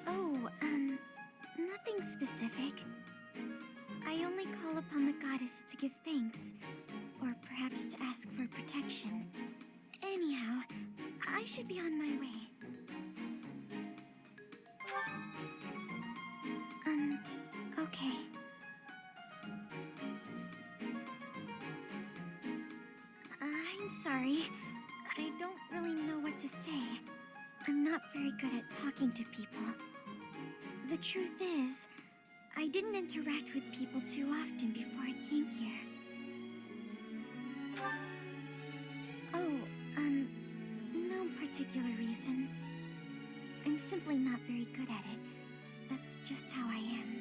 Oh, nothing specific. I only call upon the goddess to give thanks, or perhaps to ask for protection. Anyhow, I should be on my way. Okay. I'm sorry. I don't really know what to say. I'm not very good at talking to people. The truth is, I didn't interact with people too often before I came here. Oh, no particular reason. I'm simply not very good at it. That's just how I am.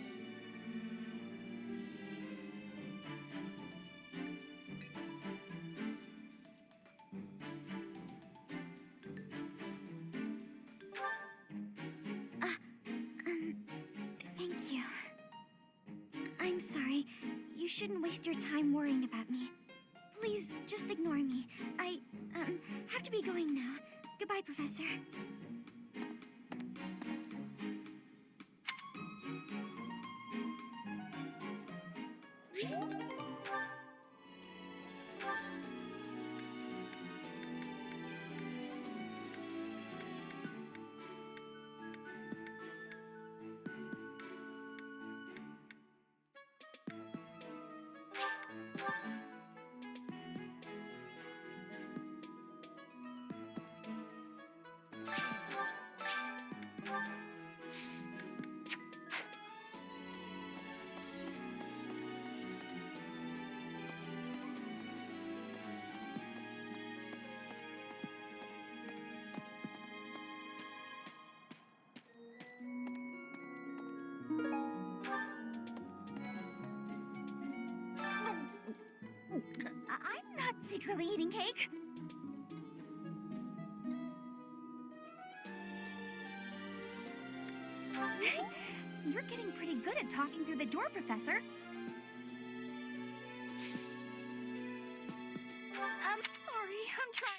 Thank you. I'm sorry. You shouldn't waste your time worrying about me. Please, just ignore me. I, have to be going now. Goodbye, Professor. I'm not secretly eating cake. You're getting pretty good at talking through the door, Professor. I'm sorry, I'm trying.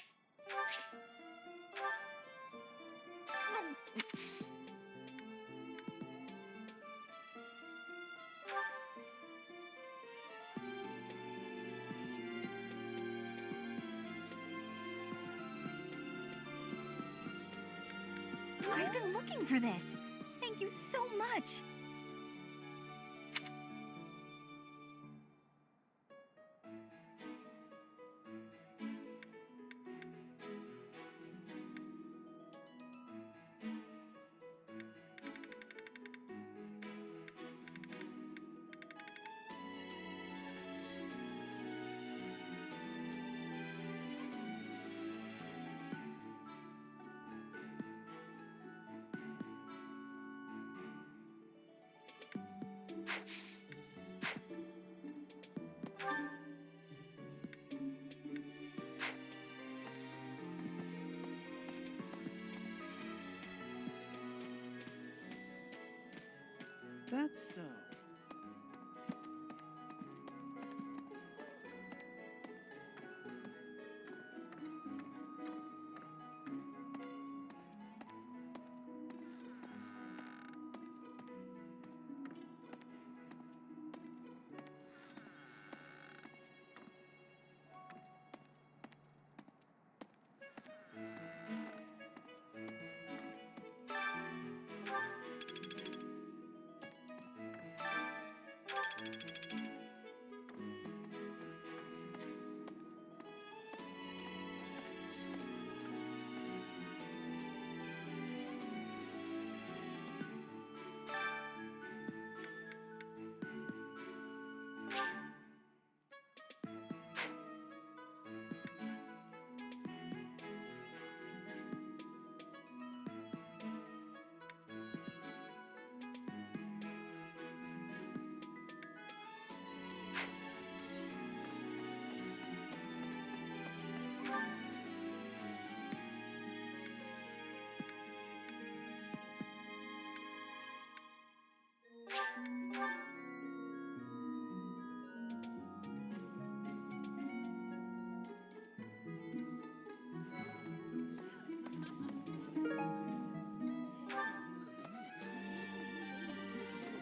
I've been looking for this. Thank you so much. That's so.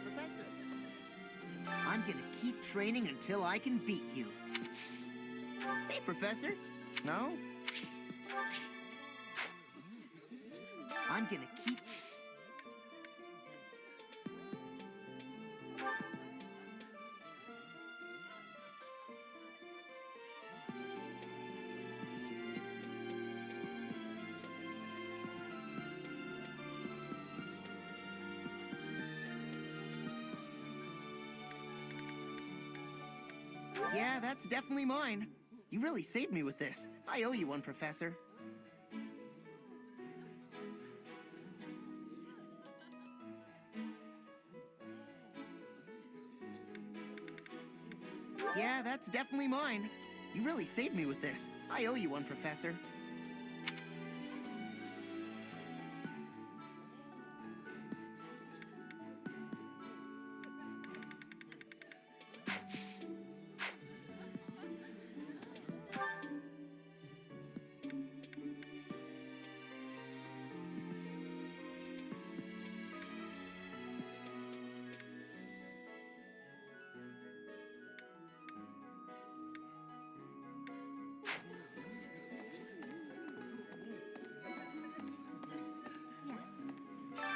Professor, I'm gonna keep training until I can beat you. Hey, Professor. No? I'm gonna keep... Yeah, that's definitely mine. You really saved me with this. I owe you one, Professor. Yeah, that's definitely mine. You really saved me with this. I owe you one, Professor.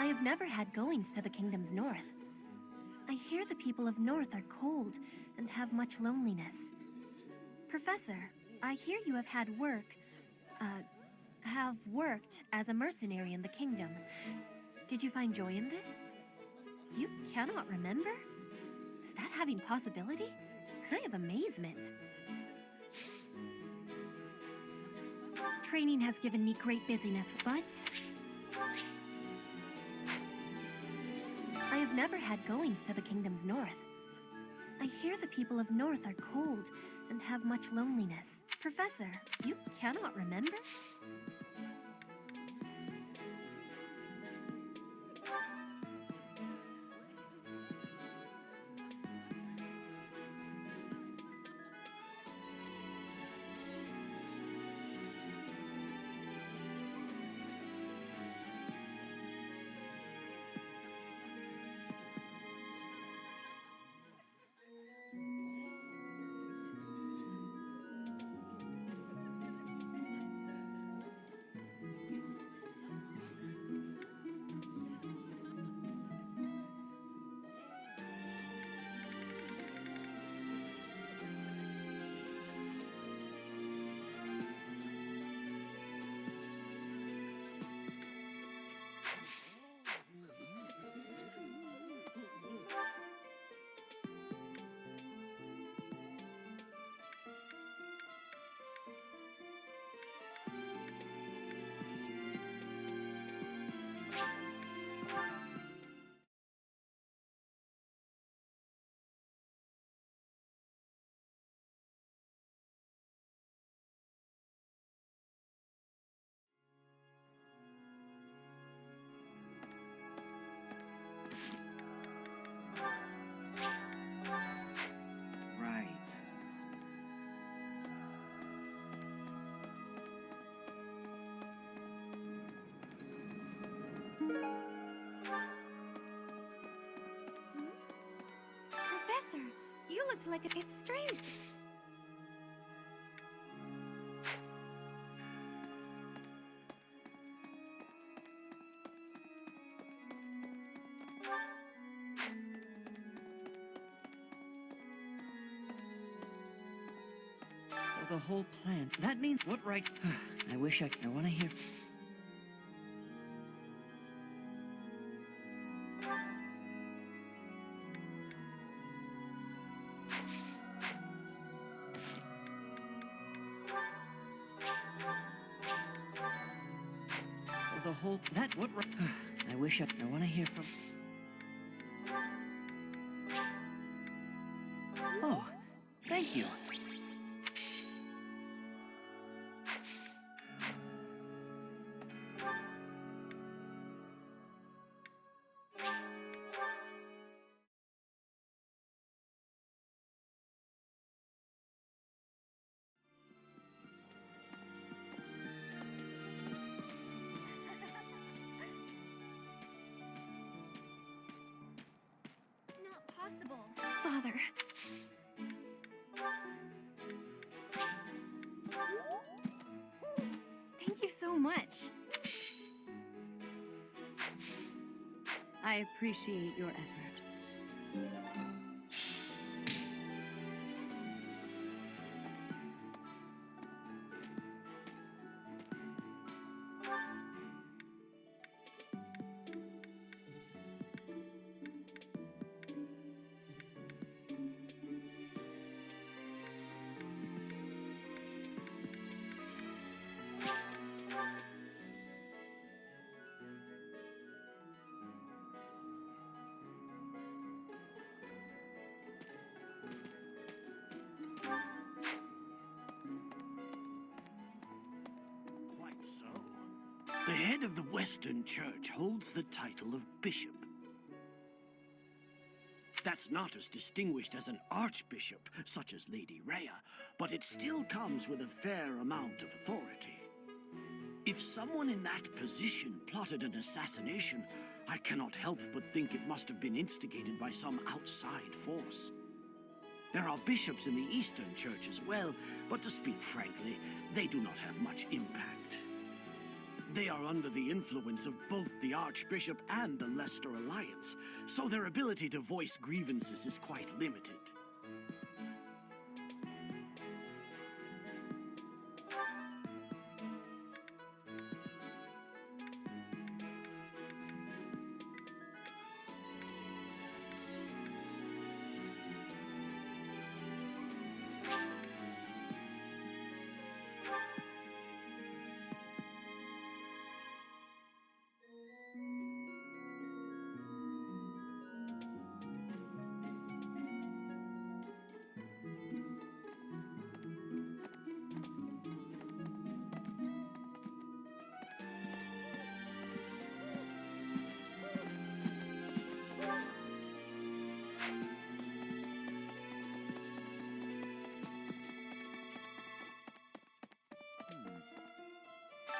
I have never had goings to the kingdom's north. I hear the people of north are cold and have much loneliness. Professor, I hear you have had have worked as a mercenary in the kingdom. Did you find joy in this? You cannot remember? Is that having possibility? I have amazement. Training has given me great busyness, but I have never had goings to the kingdom's north. I hear the people of north are cold and have much loneliness. Professor, you cannot remember? looked like a... It's strange. So the whole plan... That means... What right... I wish I want to hear... So the whole... That... What right... I wish I want to hear from... Oh, thank you. Not possible. Father. Thank you so much. I appreciate your effort. Quite so. The head of the Western Church holds the title of bishop. That's not as distinguished as an archbishop, such as Lady Rhea, but it still comes with a fair amount of authority. If someone in that position plotted an assassination, I cannot help but think it must have been instigated by some outside force. There are bishops in the Eastern Church as well, but to speak frankly, they do not have much impact. They are under the influence of both the Archbishop and the Leicester Alliance, so their ability to voice grievances is quite limited.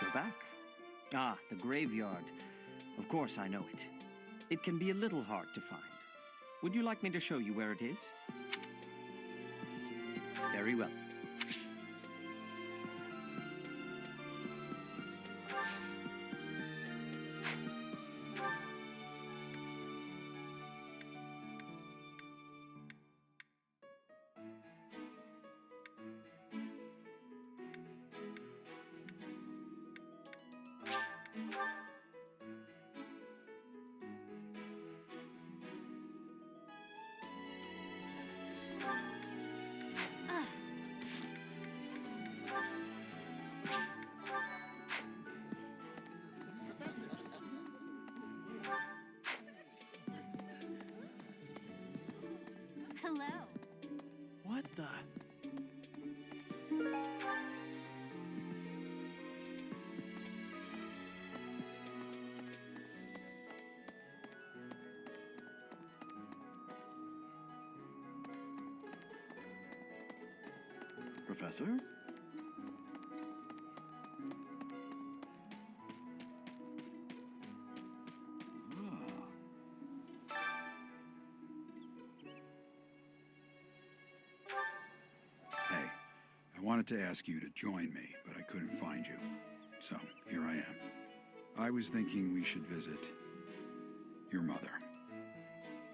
Go back. Ah, the graveyard. Of course I know it. It can be a little hard to find. Would you like me to show you where it is? Very well. Professor. Hello. What the... Professor? I wanted to ask you to join me, but I couldn't find you. So, here I am. I was thinking we should visit your mother.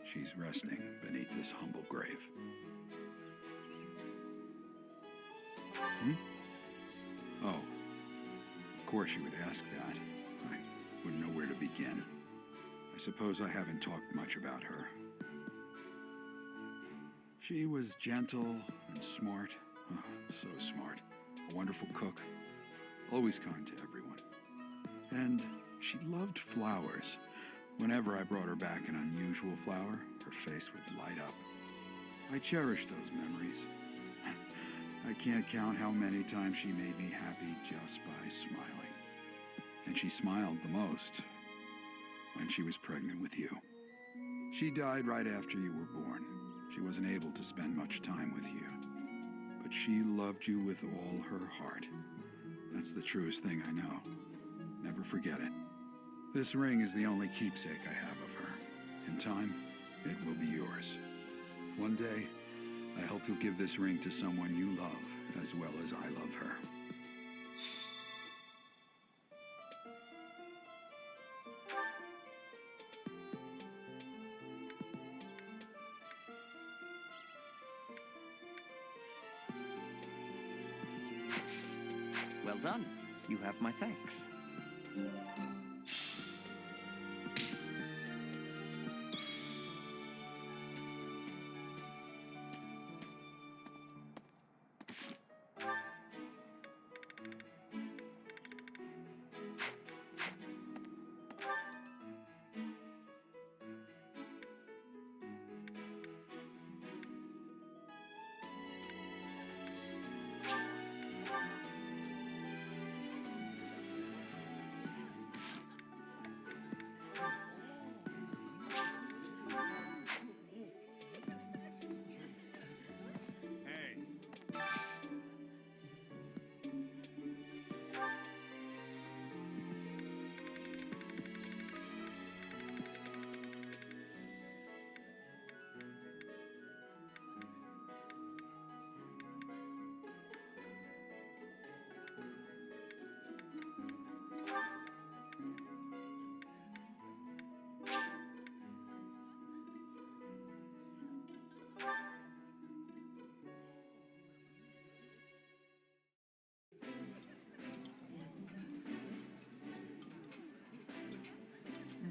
She's resting beneath this humble grave. Oh, of course you would ask that. I wouldn't know where to begin. I suppose I haven't talked much about her. She was gentle and smart. Oh, so smart. A wonderful cook. Always kind to everyone. And she loved flowers. Whenever I brought her back an unusual flower, her face would light up. I cherish those memories. I can't count how many times she made me happy just by smiling. And she smiled the most when she was pregnant with you. She died right after you were born. She wasn't able to spend much time with you. But she loved you with all her heart. That's the truest thing I know. Never forget it. This ring is the only keepsake I have of her. In time, it will be yours. One day, I hope you'll give this ring to someone you love as well as I love her. Well done. You have my thanks.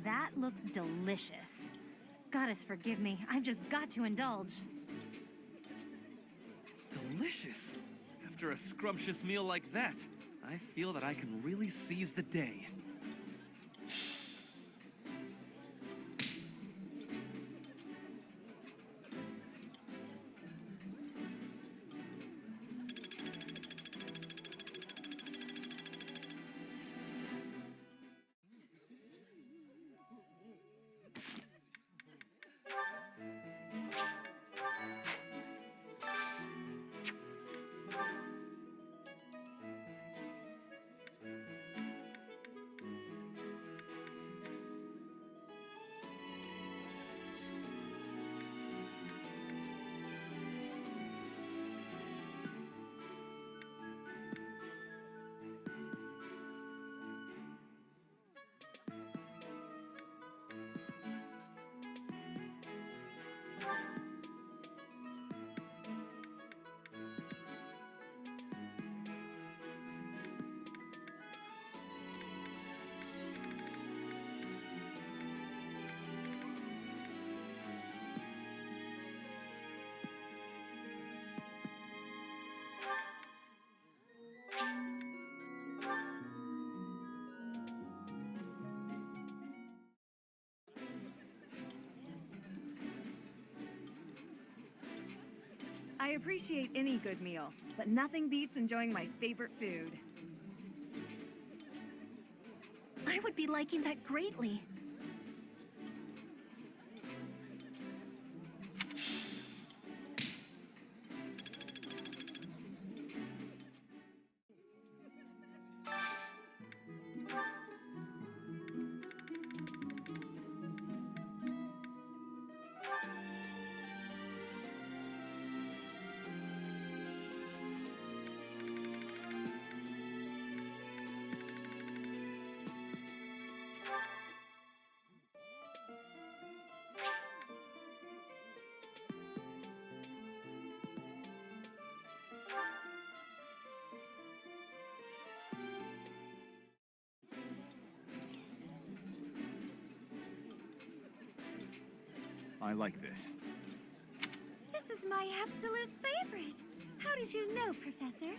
That looks delicious. Goddess forgive me, I've just got to indulge. Delicious. After a scrumptious meal like that, I feel that I can really seize the day. I appreciate any good meal, but nothing beats enjoying my favorite food. I would be liking that greatly. I like this. This is my absolute favorite. How did you know, Professor?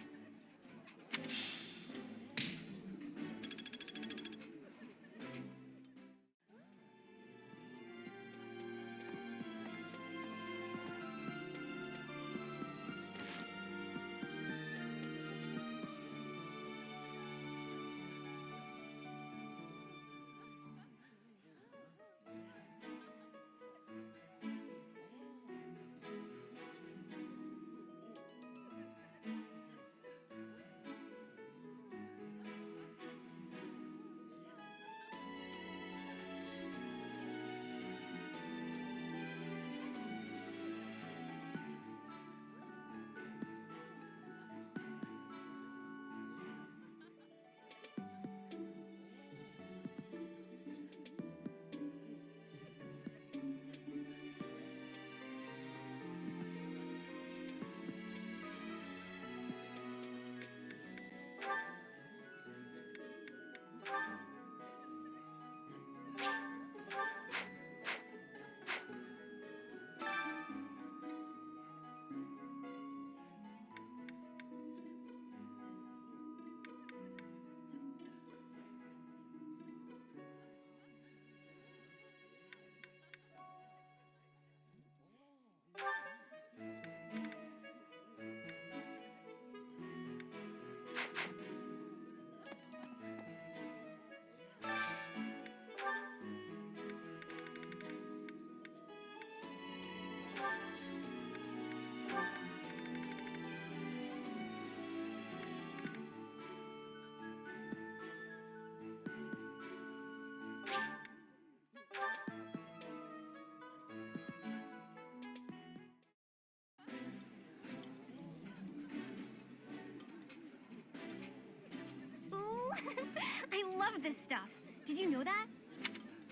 I love this stuff. Did you know that?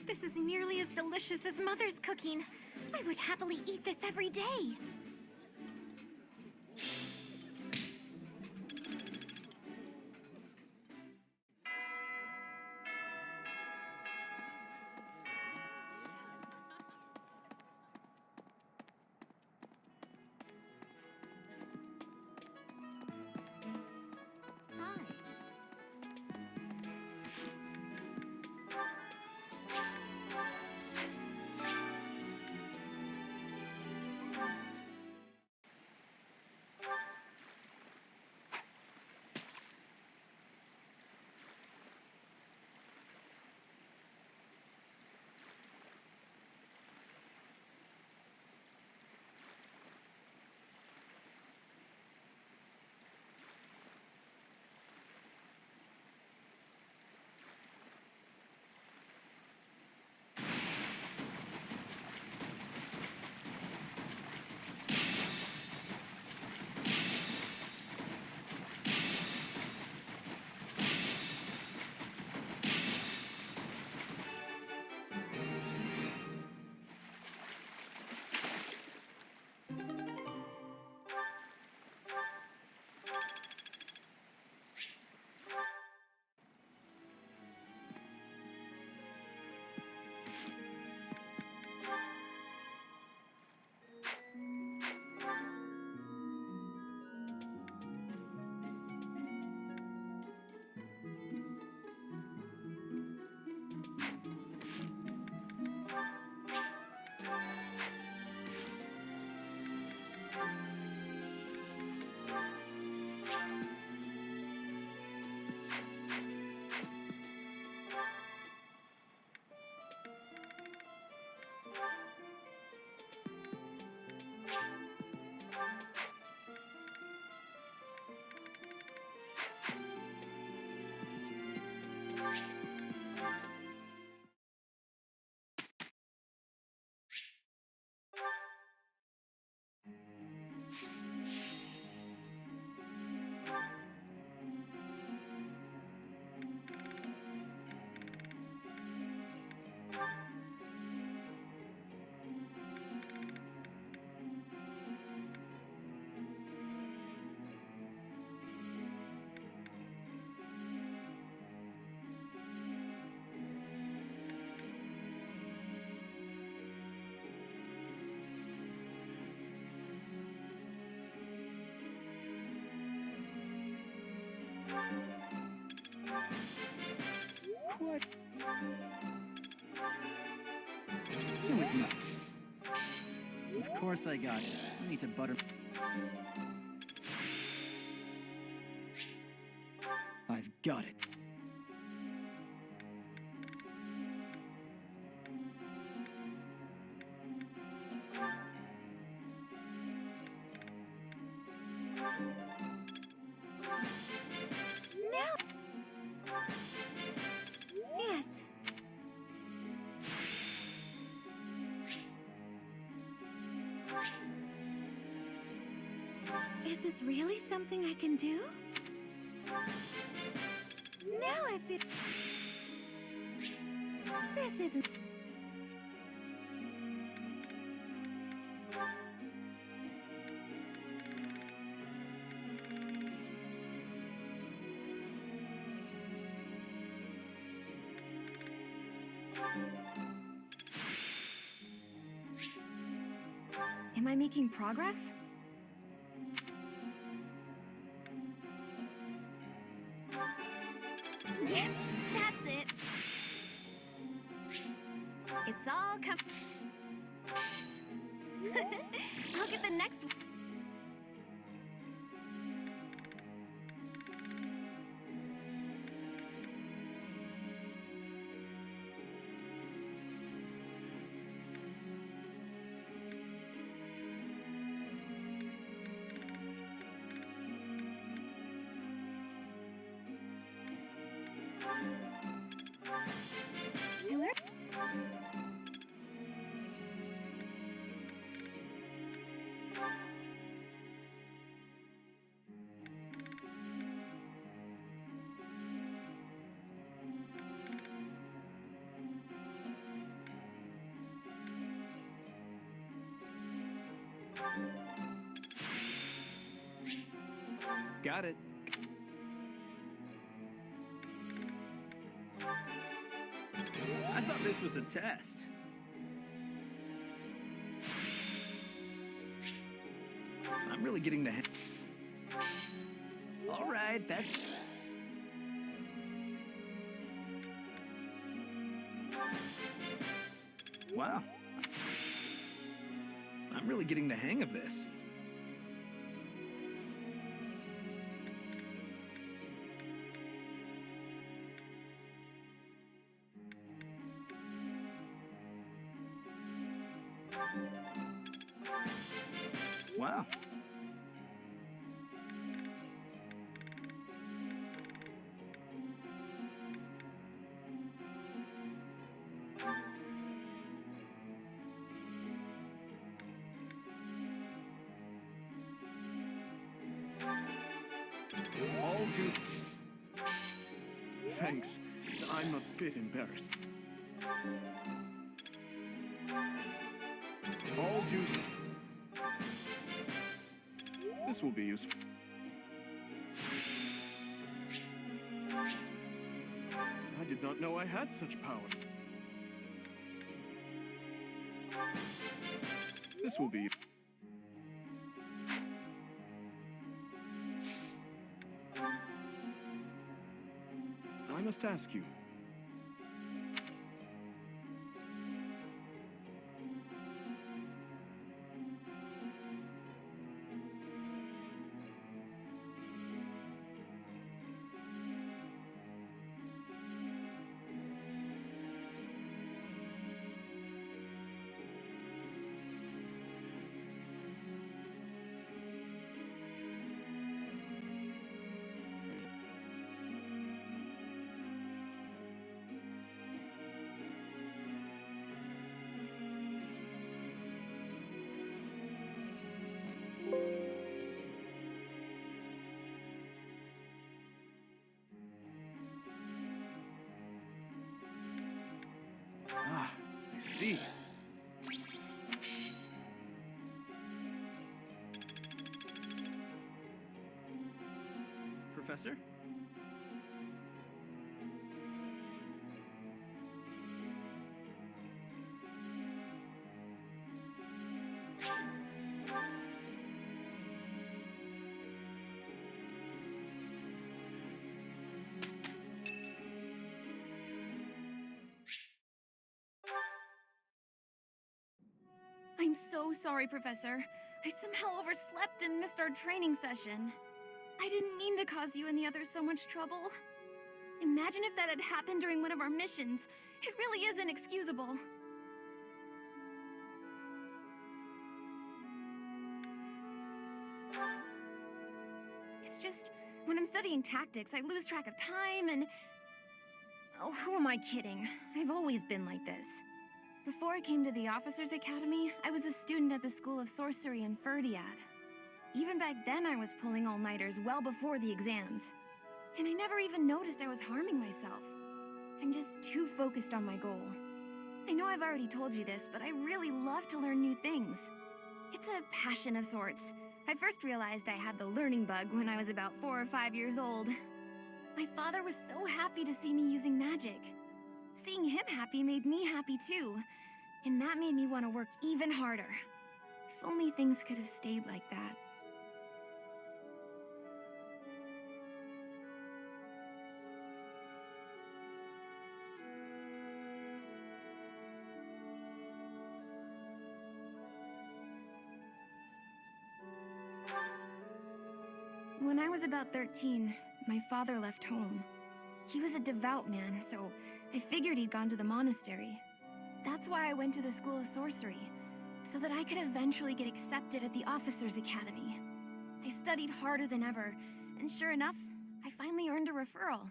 This is nearly as delicious as Mother's cooking. I would happily eat this every day. smell. Of course I got it. I need to butter... I've got it. Yes. Is this really something I can do? Now I feel... This isn't... Am I making progress? Yes, that's it. It's all come. I'll get the next one. Got it. I thought this was a test. I'm really getting the hang. All right, that's... Wow. I'm really getting the hang of this. Wow. All due... Thanks. I'm a bit embarrassed. All due... This will be useful. I did not know I had such power. This will be... I must ask you. Ah, I see. Professor? so sorry, Professor. I somehow overslept and missed our training session. I didn't mean to cause you and the others so much trouble. Imagine if that had happened during one of our missions. It really is inexcusable. It's just, when I'm studying tactics, I lose track of time and... Oh, who am I kidding? I've always been like this. Before I came to the Officers Academy, I was a student at the School of Sorcery in Ferdiad. Even back then, I was pulling all-nighters well before the exams. And I never even noticed I was harming myself. I'm just too focused on my goal. I know I've already told you this, but I really love to learn new things. It's a passion of sorts. I first realized I had the learning bug when I was about 4 or 5 years old. My father was so happy to see me using magic. Seeing him happy made me happy too, and that made me want to work even harder. If only things could have stayed like that. When I was about 13, my father left home. He was a devout man, so I figured he'd gone to the monastery. That's why I went to the School of Sorcery, so that I could eventually get accepted at the Officers Academy. I studied harder than ever, and sure enough, I finally earned a referral.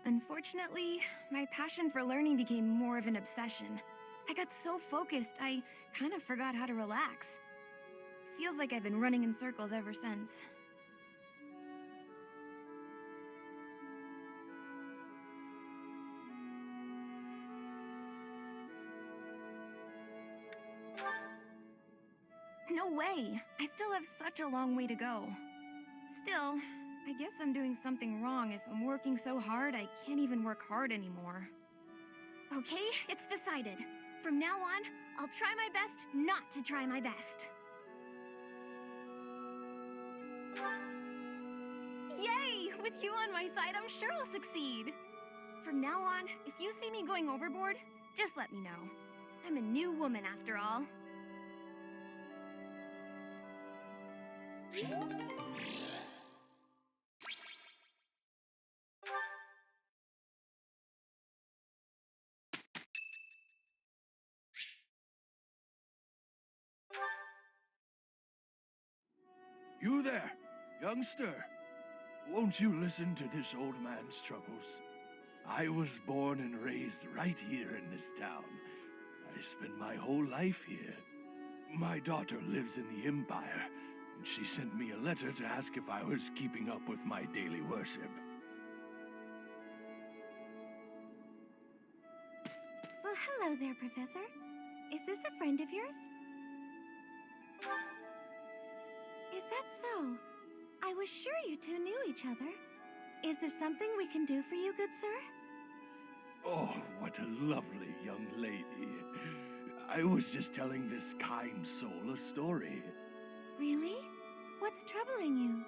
Unfortunately, my passion for learning became more of an obsession. I got so focused, I kind of forgot how to relax. Feels like I've been running in circles ever since. No way! I still have such a long way to go. Still, I guess I'm doing something wrong if I'm working so hard I can't even work hard anymore. Okay, it's decided. From now on, I'll try my best not to try my best. Yay! With you on my side, I'm sure I'll succeed. From now on, if you see me going overboard, just let me know. I'm a new woman after all. You there, youngster. Won't you listen to this old man's troubles? I was born and raised right here in this town. I spent my whole life here. My daughter lives in the Empire, and she sent me a letter to ask if I was keeping up with my daily worship. Well, hello there, Professor. Is this a friend of yours? Is that so? I was sure you two knew each other. Is there something we can do for you, good sir? Oh, what a lovely young lady. I was just telling this kind soul a story. Really? What's troubling you?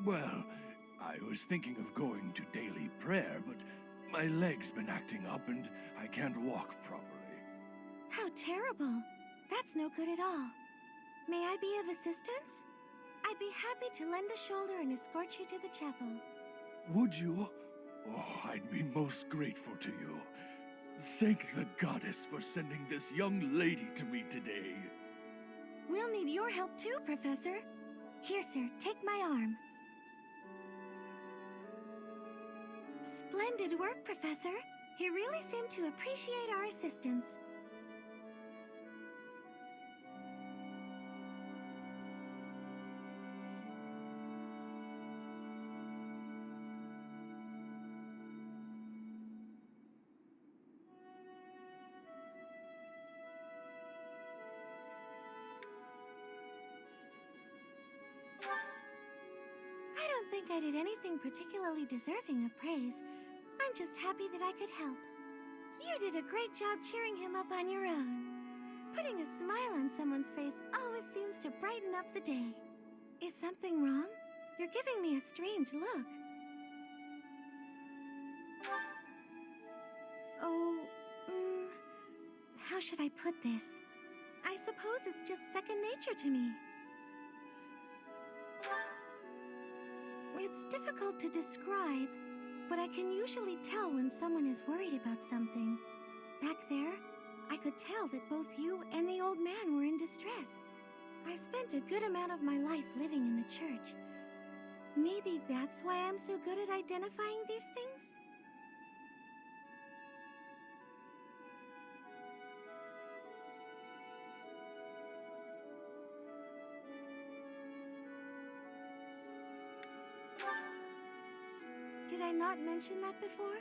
Well, I was thinking of going to daily prayer, but my leg's been acting up and I can't walk properly. How terrible. That's no good at all. May I be of assistance? I'd be happy to lend a shoulder and escort you to the chapel. Would you? Oh, I'd be most grateful to you. Thank the goddess for sending this young lady to me today. We'll need your help too, Professor. Here, sir, take my arm. Splendid work, Professor. You really seem to appreciate our assistance. I don't think I did anything particularly deserving of praise. I'm just happy that I could help. You did a great job cheering him up on your own. Putting a smile on someone's face always seems to brighten up the day. Is something wrong? You're giving me a strange look. Oh, how should I put this? I suppose it's just second nature to me. It's difficult to describe, but I can usually tell when someone is worried about something. Back there, I could tell that both you and the old man were in distress. I spent a good amount of my life living in the church. Maybe that's why I'm so good at identifying these things? Did I not mention that before?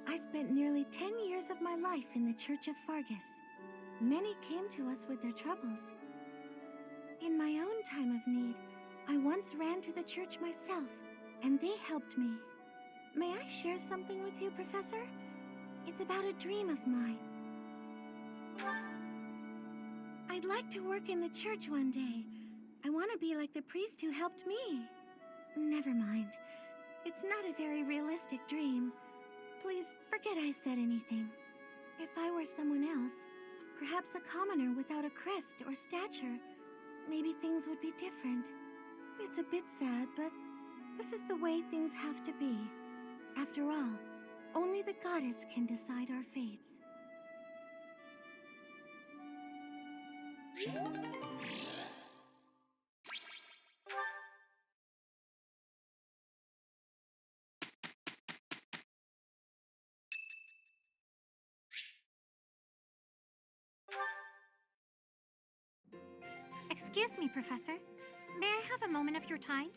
I spent nearly 10 years of my life in the Church of Fargus. Many came to us with their troubles. In my own time of need, I once ran to the church myself, and they helped me. May I share something with you, Professor? It's about a dream of mine. I'd like to work in the church one day. I want to be like the priest who helped me. Never mind. It's not a very realistic dream. Please forget I said anything. If I were someone else, perhaps a commoner without a crest or stature, maybe things would be different. It's a bit sad, but this is the way things have to be. After all, only the goddess can decide our fates. Excuse me, Professor. May I have a moment of your time?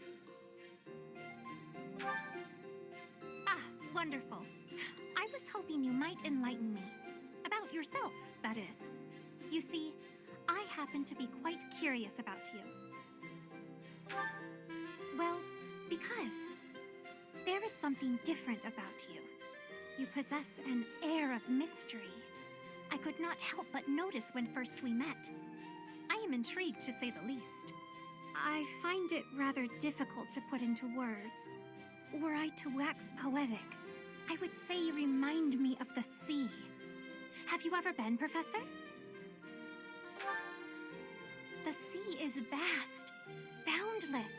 Ah, wonderful. I was hoping you might enlighten me. About yourself, that is. You see, I happen to be quite curious about you. Well, because there is something different about you. You possess an air of mystery. I could not help but notice when first we met. I am intrigued, to say the least. I find it rather difficult to put into words. Were I to wax poetic, I would say you remind me of the sea. Have you ever been, Professor? The sea is vast, boundless.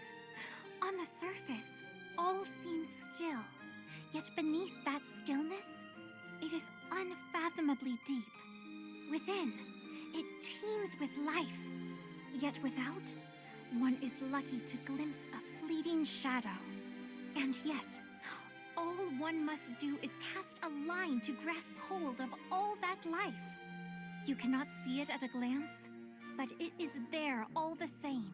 On the surface, all seems still. Yet beneath that stillness, it is unfathomably deep. Within, it teems with life. Yet without, one is lucky to glimpse a fleeting shadow. And yet, all one must do is cast a line to grasp hold of all that life. You cannot see it at a glance, but it is there all the same.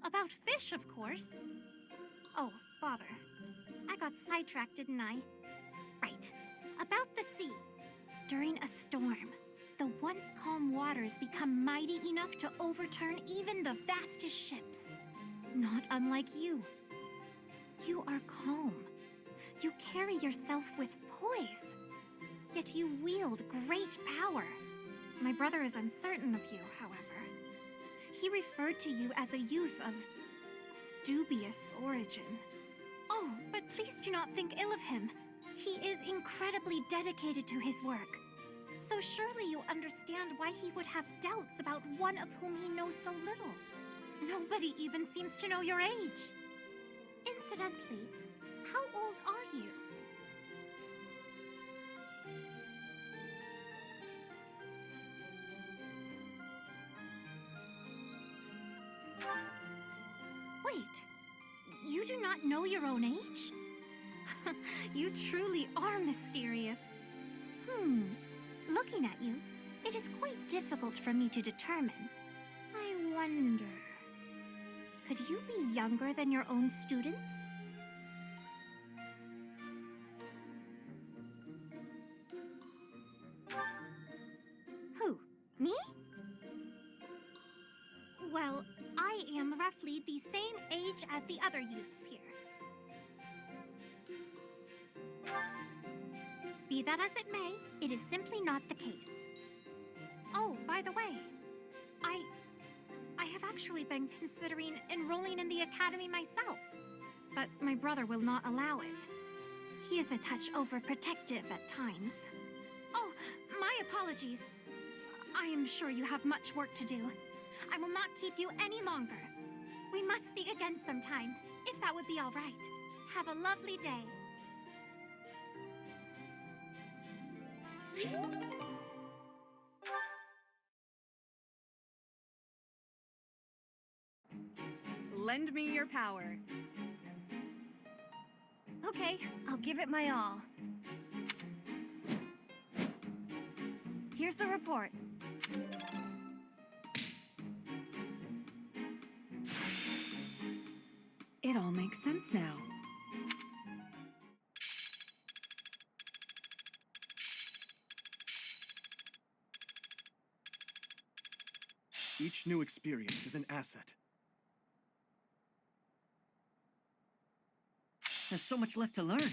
About fish, of course. Oh, bother. I got sidetracked, didn't I? Right. About the sea. During a storm, the once calm waters become mighty enough to overturn even the vastest ships. Not unlike you. You are calm. You carry yourself with poise. Yet you wield great power. My brother is uncertain of you, however. He referred to you as a youth of dubious origin. Oh, but please do not think ill of him. He is incredibly dedicated to his work. So surely you understand why he would have doubts about one of whom he knows so little. Nobody even seems to know your age. Incidentally, how old are you? Wait, you do not know your own age? You truly are mysterious. Looking at you, it is quite difficult for me to determine. I wonder... could you be younger than your own students? Who? Me? Well, I am roughly the same age as the other youths here. Be that as it may, it is simply not the case. Oh, by the way, I have actually been considering enrolling in the academy myself, but my brother will not allow it. He is a touch overprotective at times. Oh, My apologies. I am sure you have much work to do. I will not keep you any longer. We must speak again sometime, if that would be all right. Have a lovely day. Lend me your power. Okay, I'll give it my all. Here's the report. It all makes sense now. Each new experience is an asset. There's so much left to learn.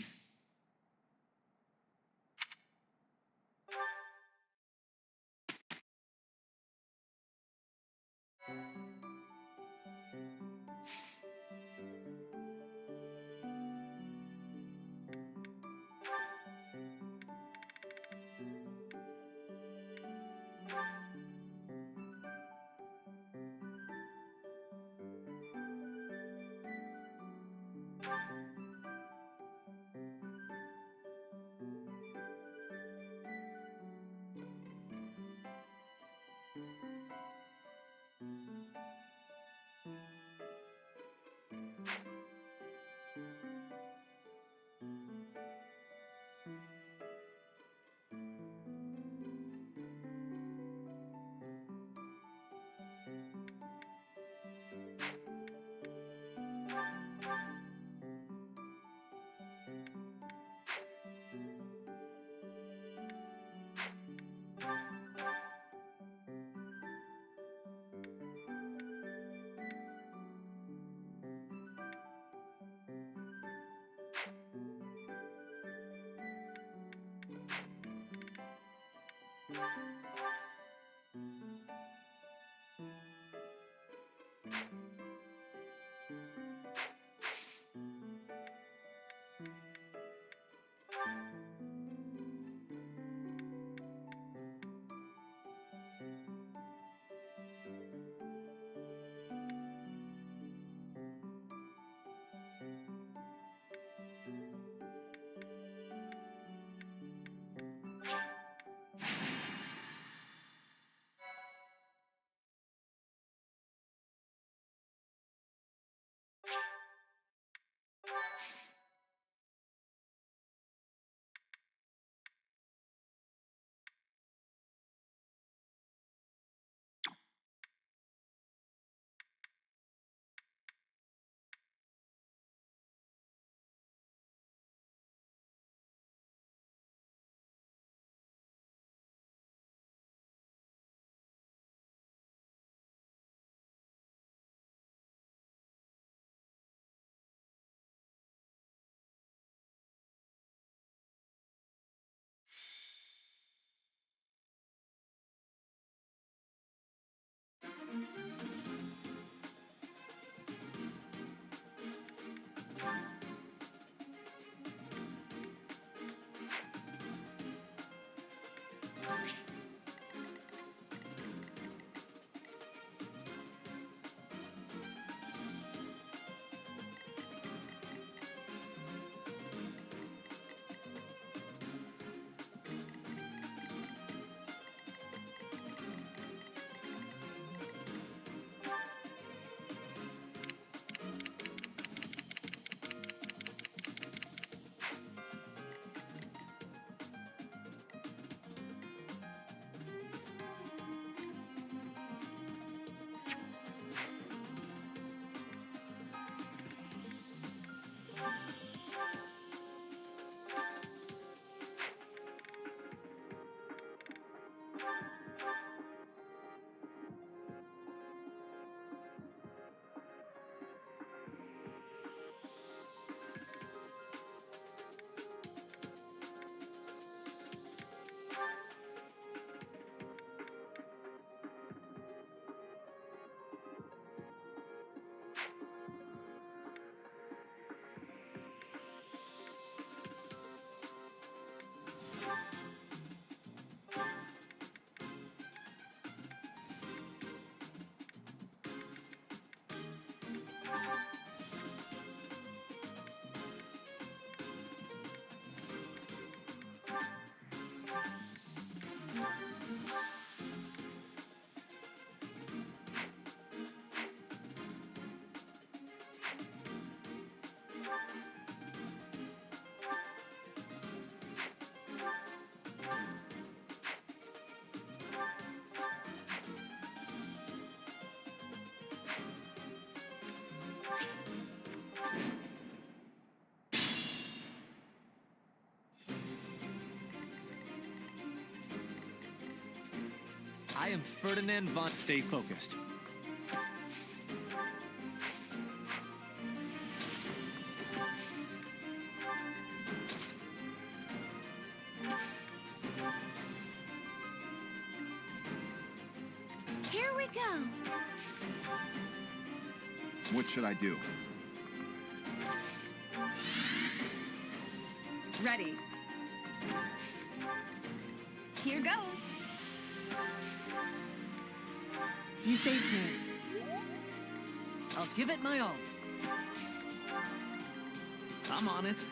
I am Ferdinand von... Stay focused. Here we go. What should I do? Ready. Here goes. You saved me. I'll give it my all. I'm on it.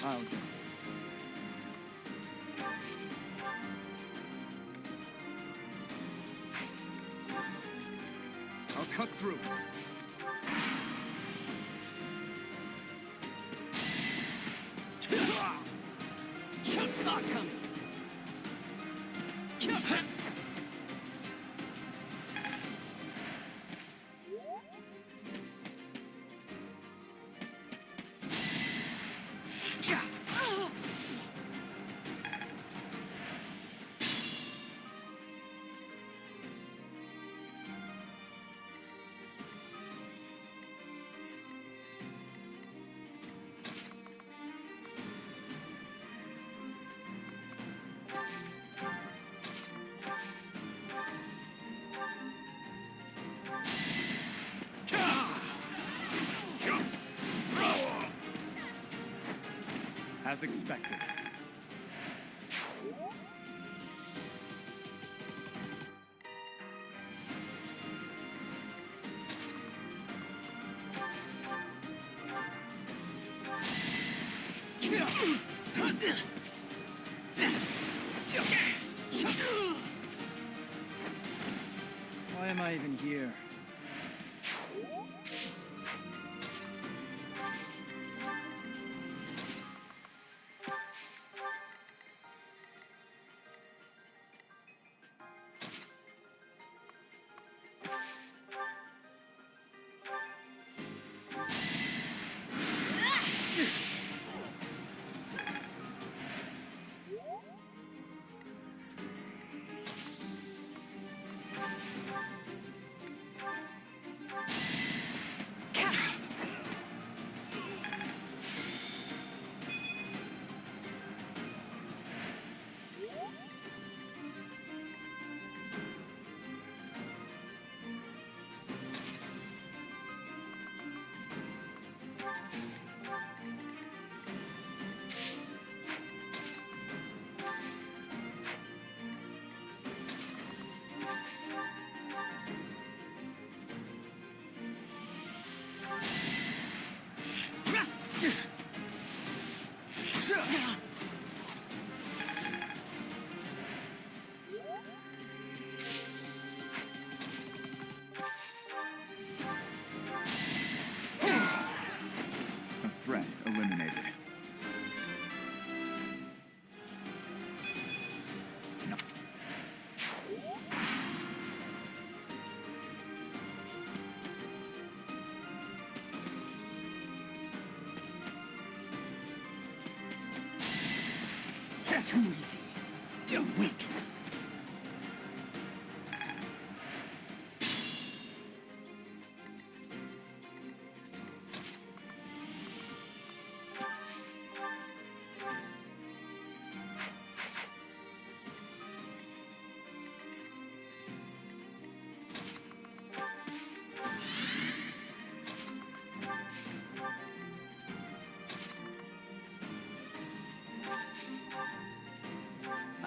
I'll go. I'll cut through. Saw it coming. As expected. Why am I even here? A threat eliminated. No. Too easy. You're weak.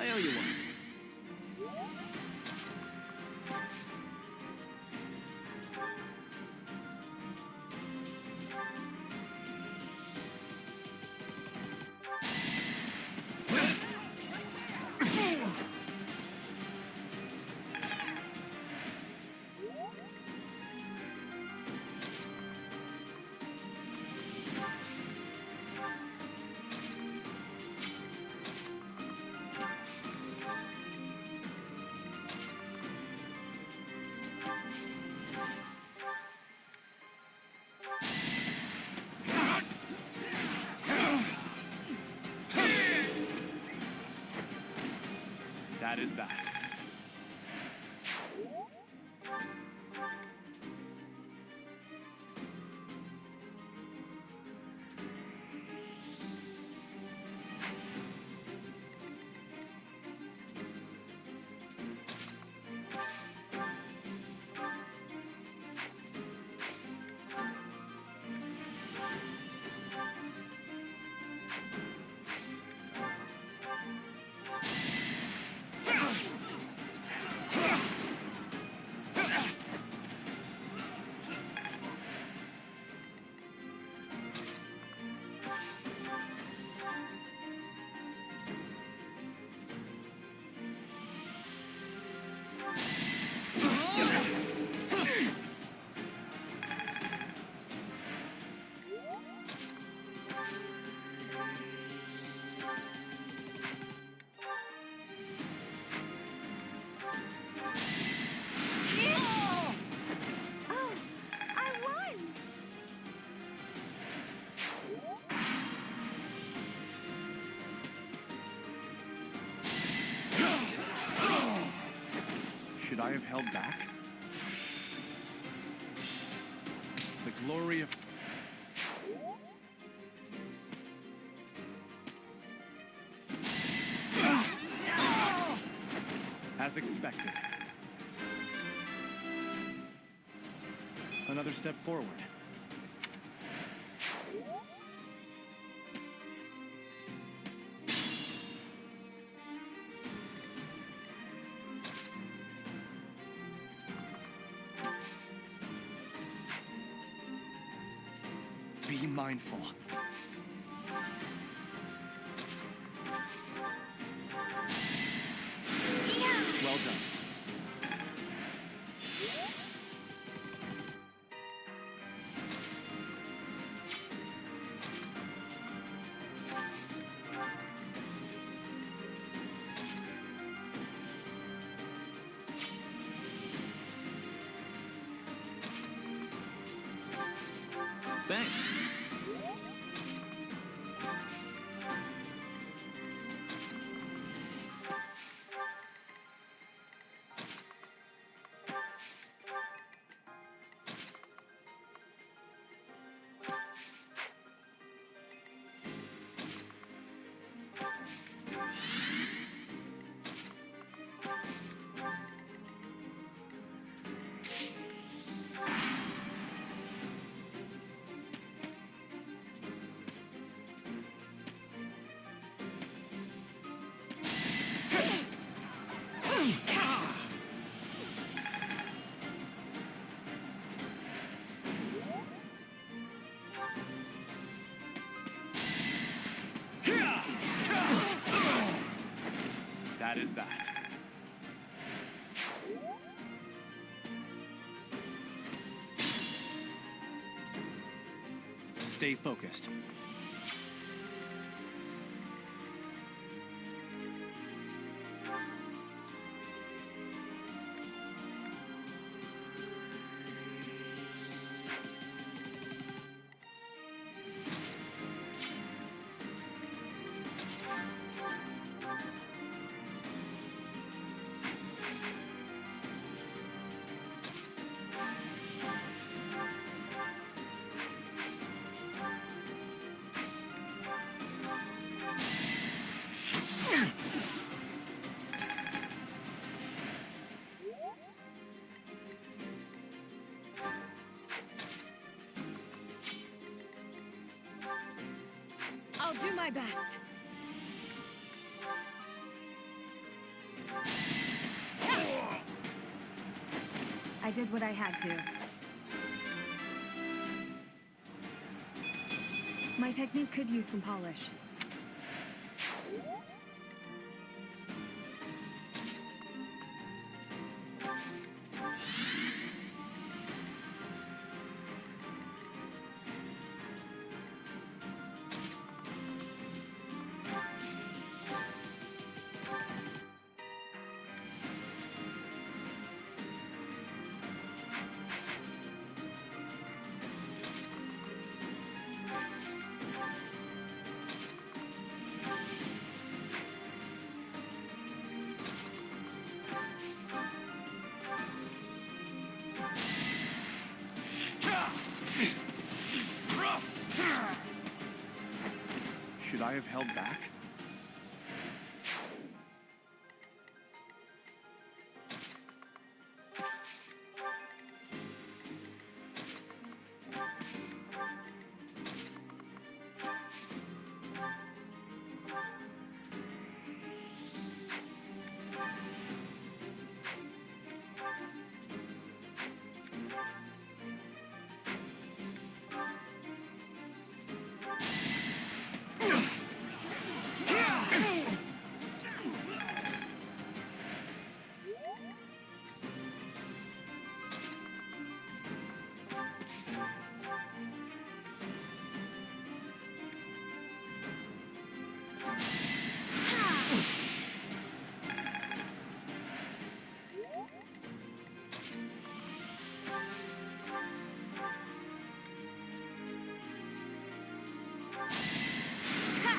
I owe you one. That is that. Oh, I won! Should I have held back? The glory of... As expected. Another step forward. Be mindful. Well done. Thanks. That is that. Stay focused. I'll do my best. I did what I had to. My technique could use some polish. Should I have held back?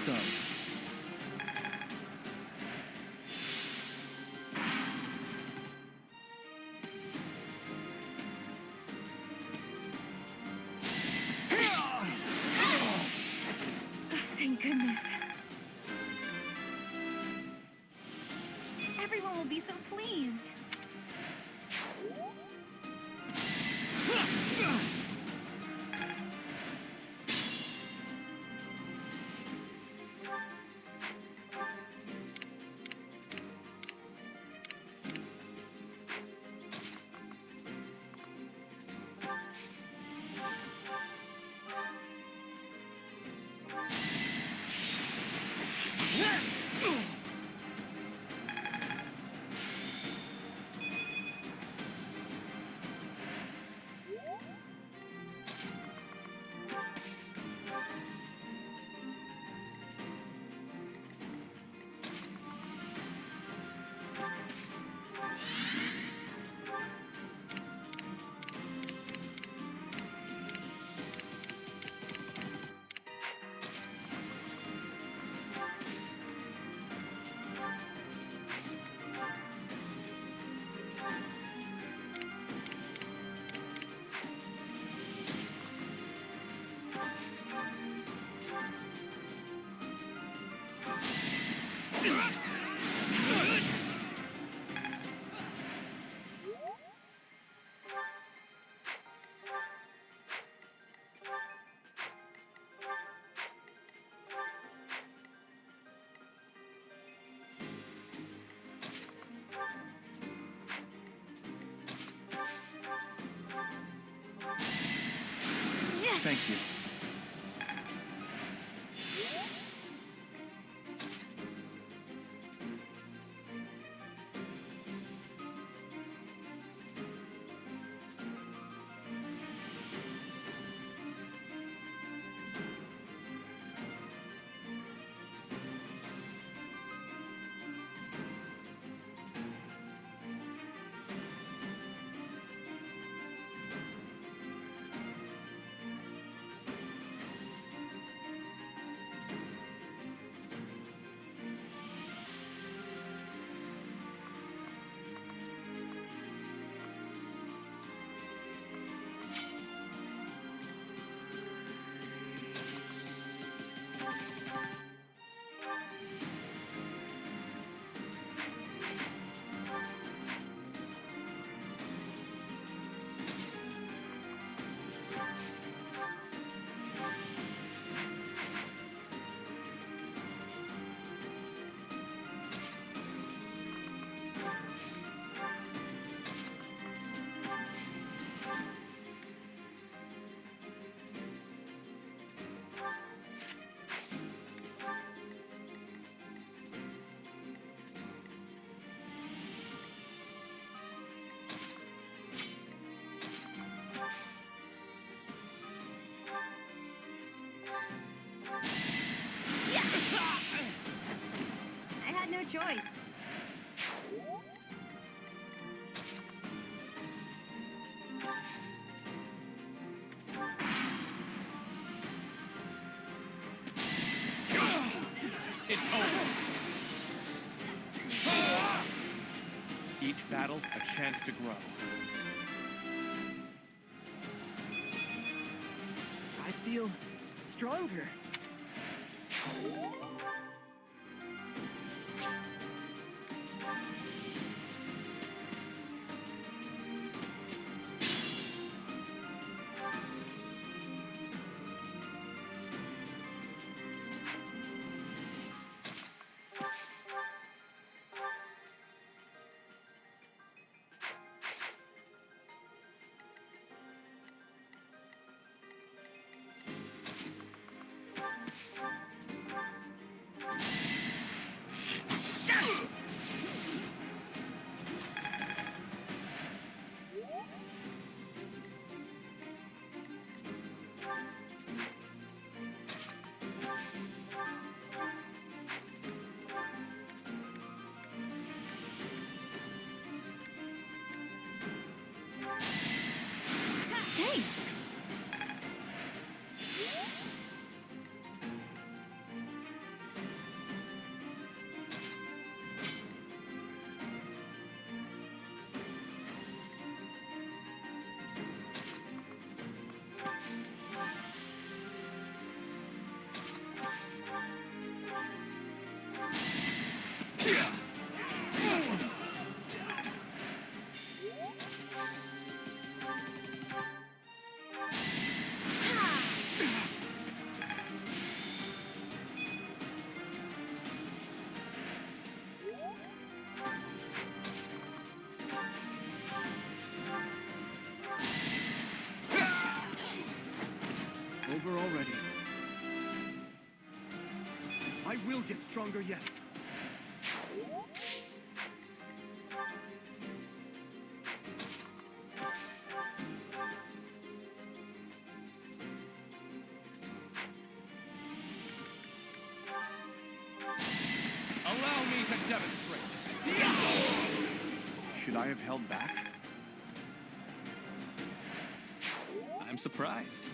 Sorry. Thank goodness. Everyone will be so pleased. Thank you. I had no choice. It's over. Each battle, a chance to grow. I feel stronger. Thanks. Over already. I will get stronger yet. Allow me to demonstrate. Should I have held back? I'm surprised.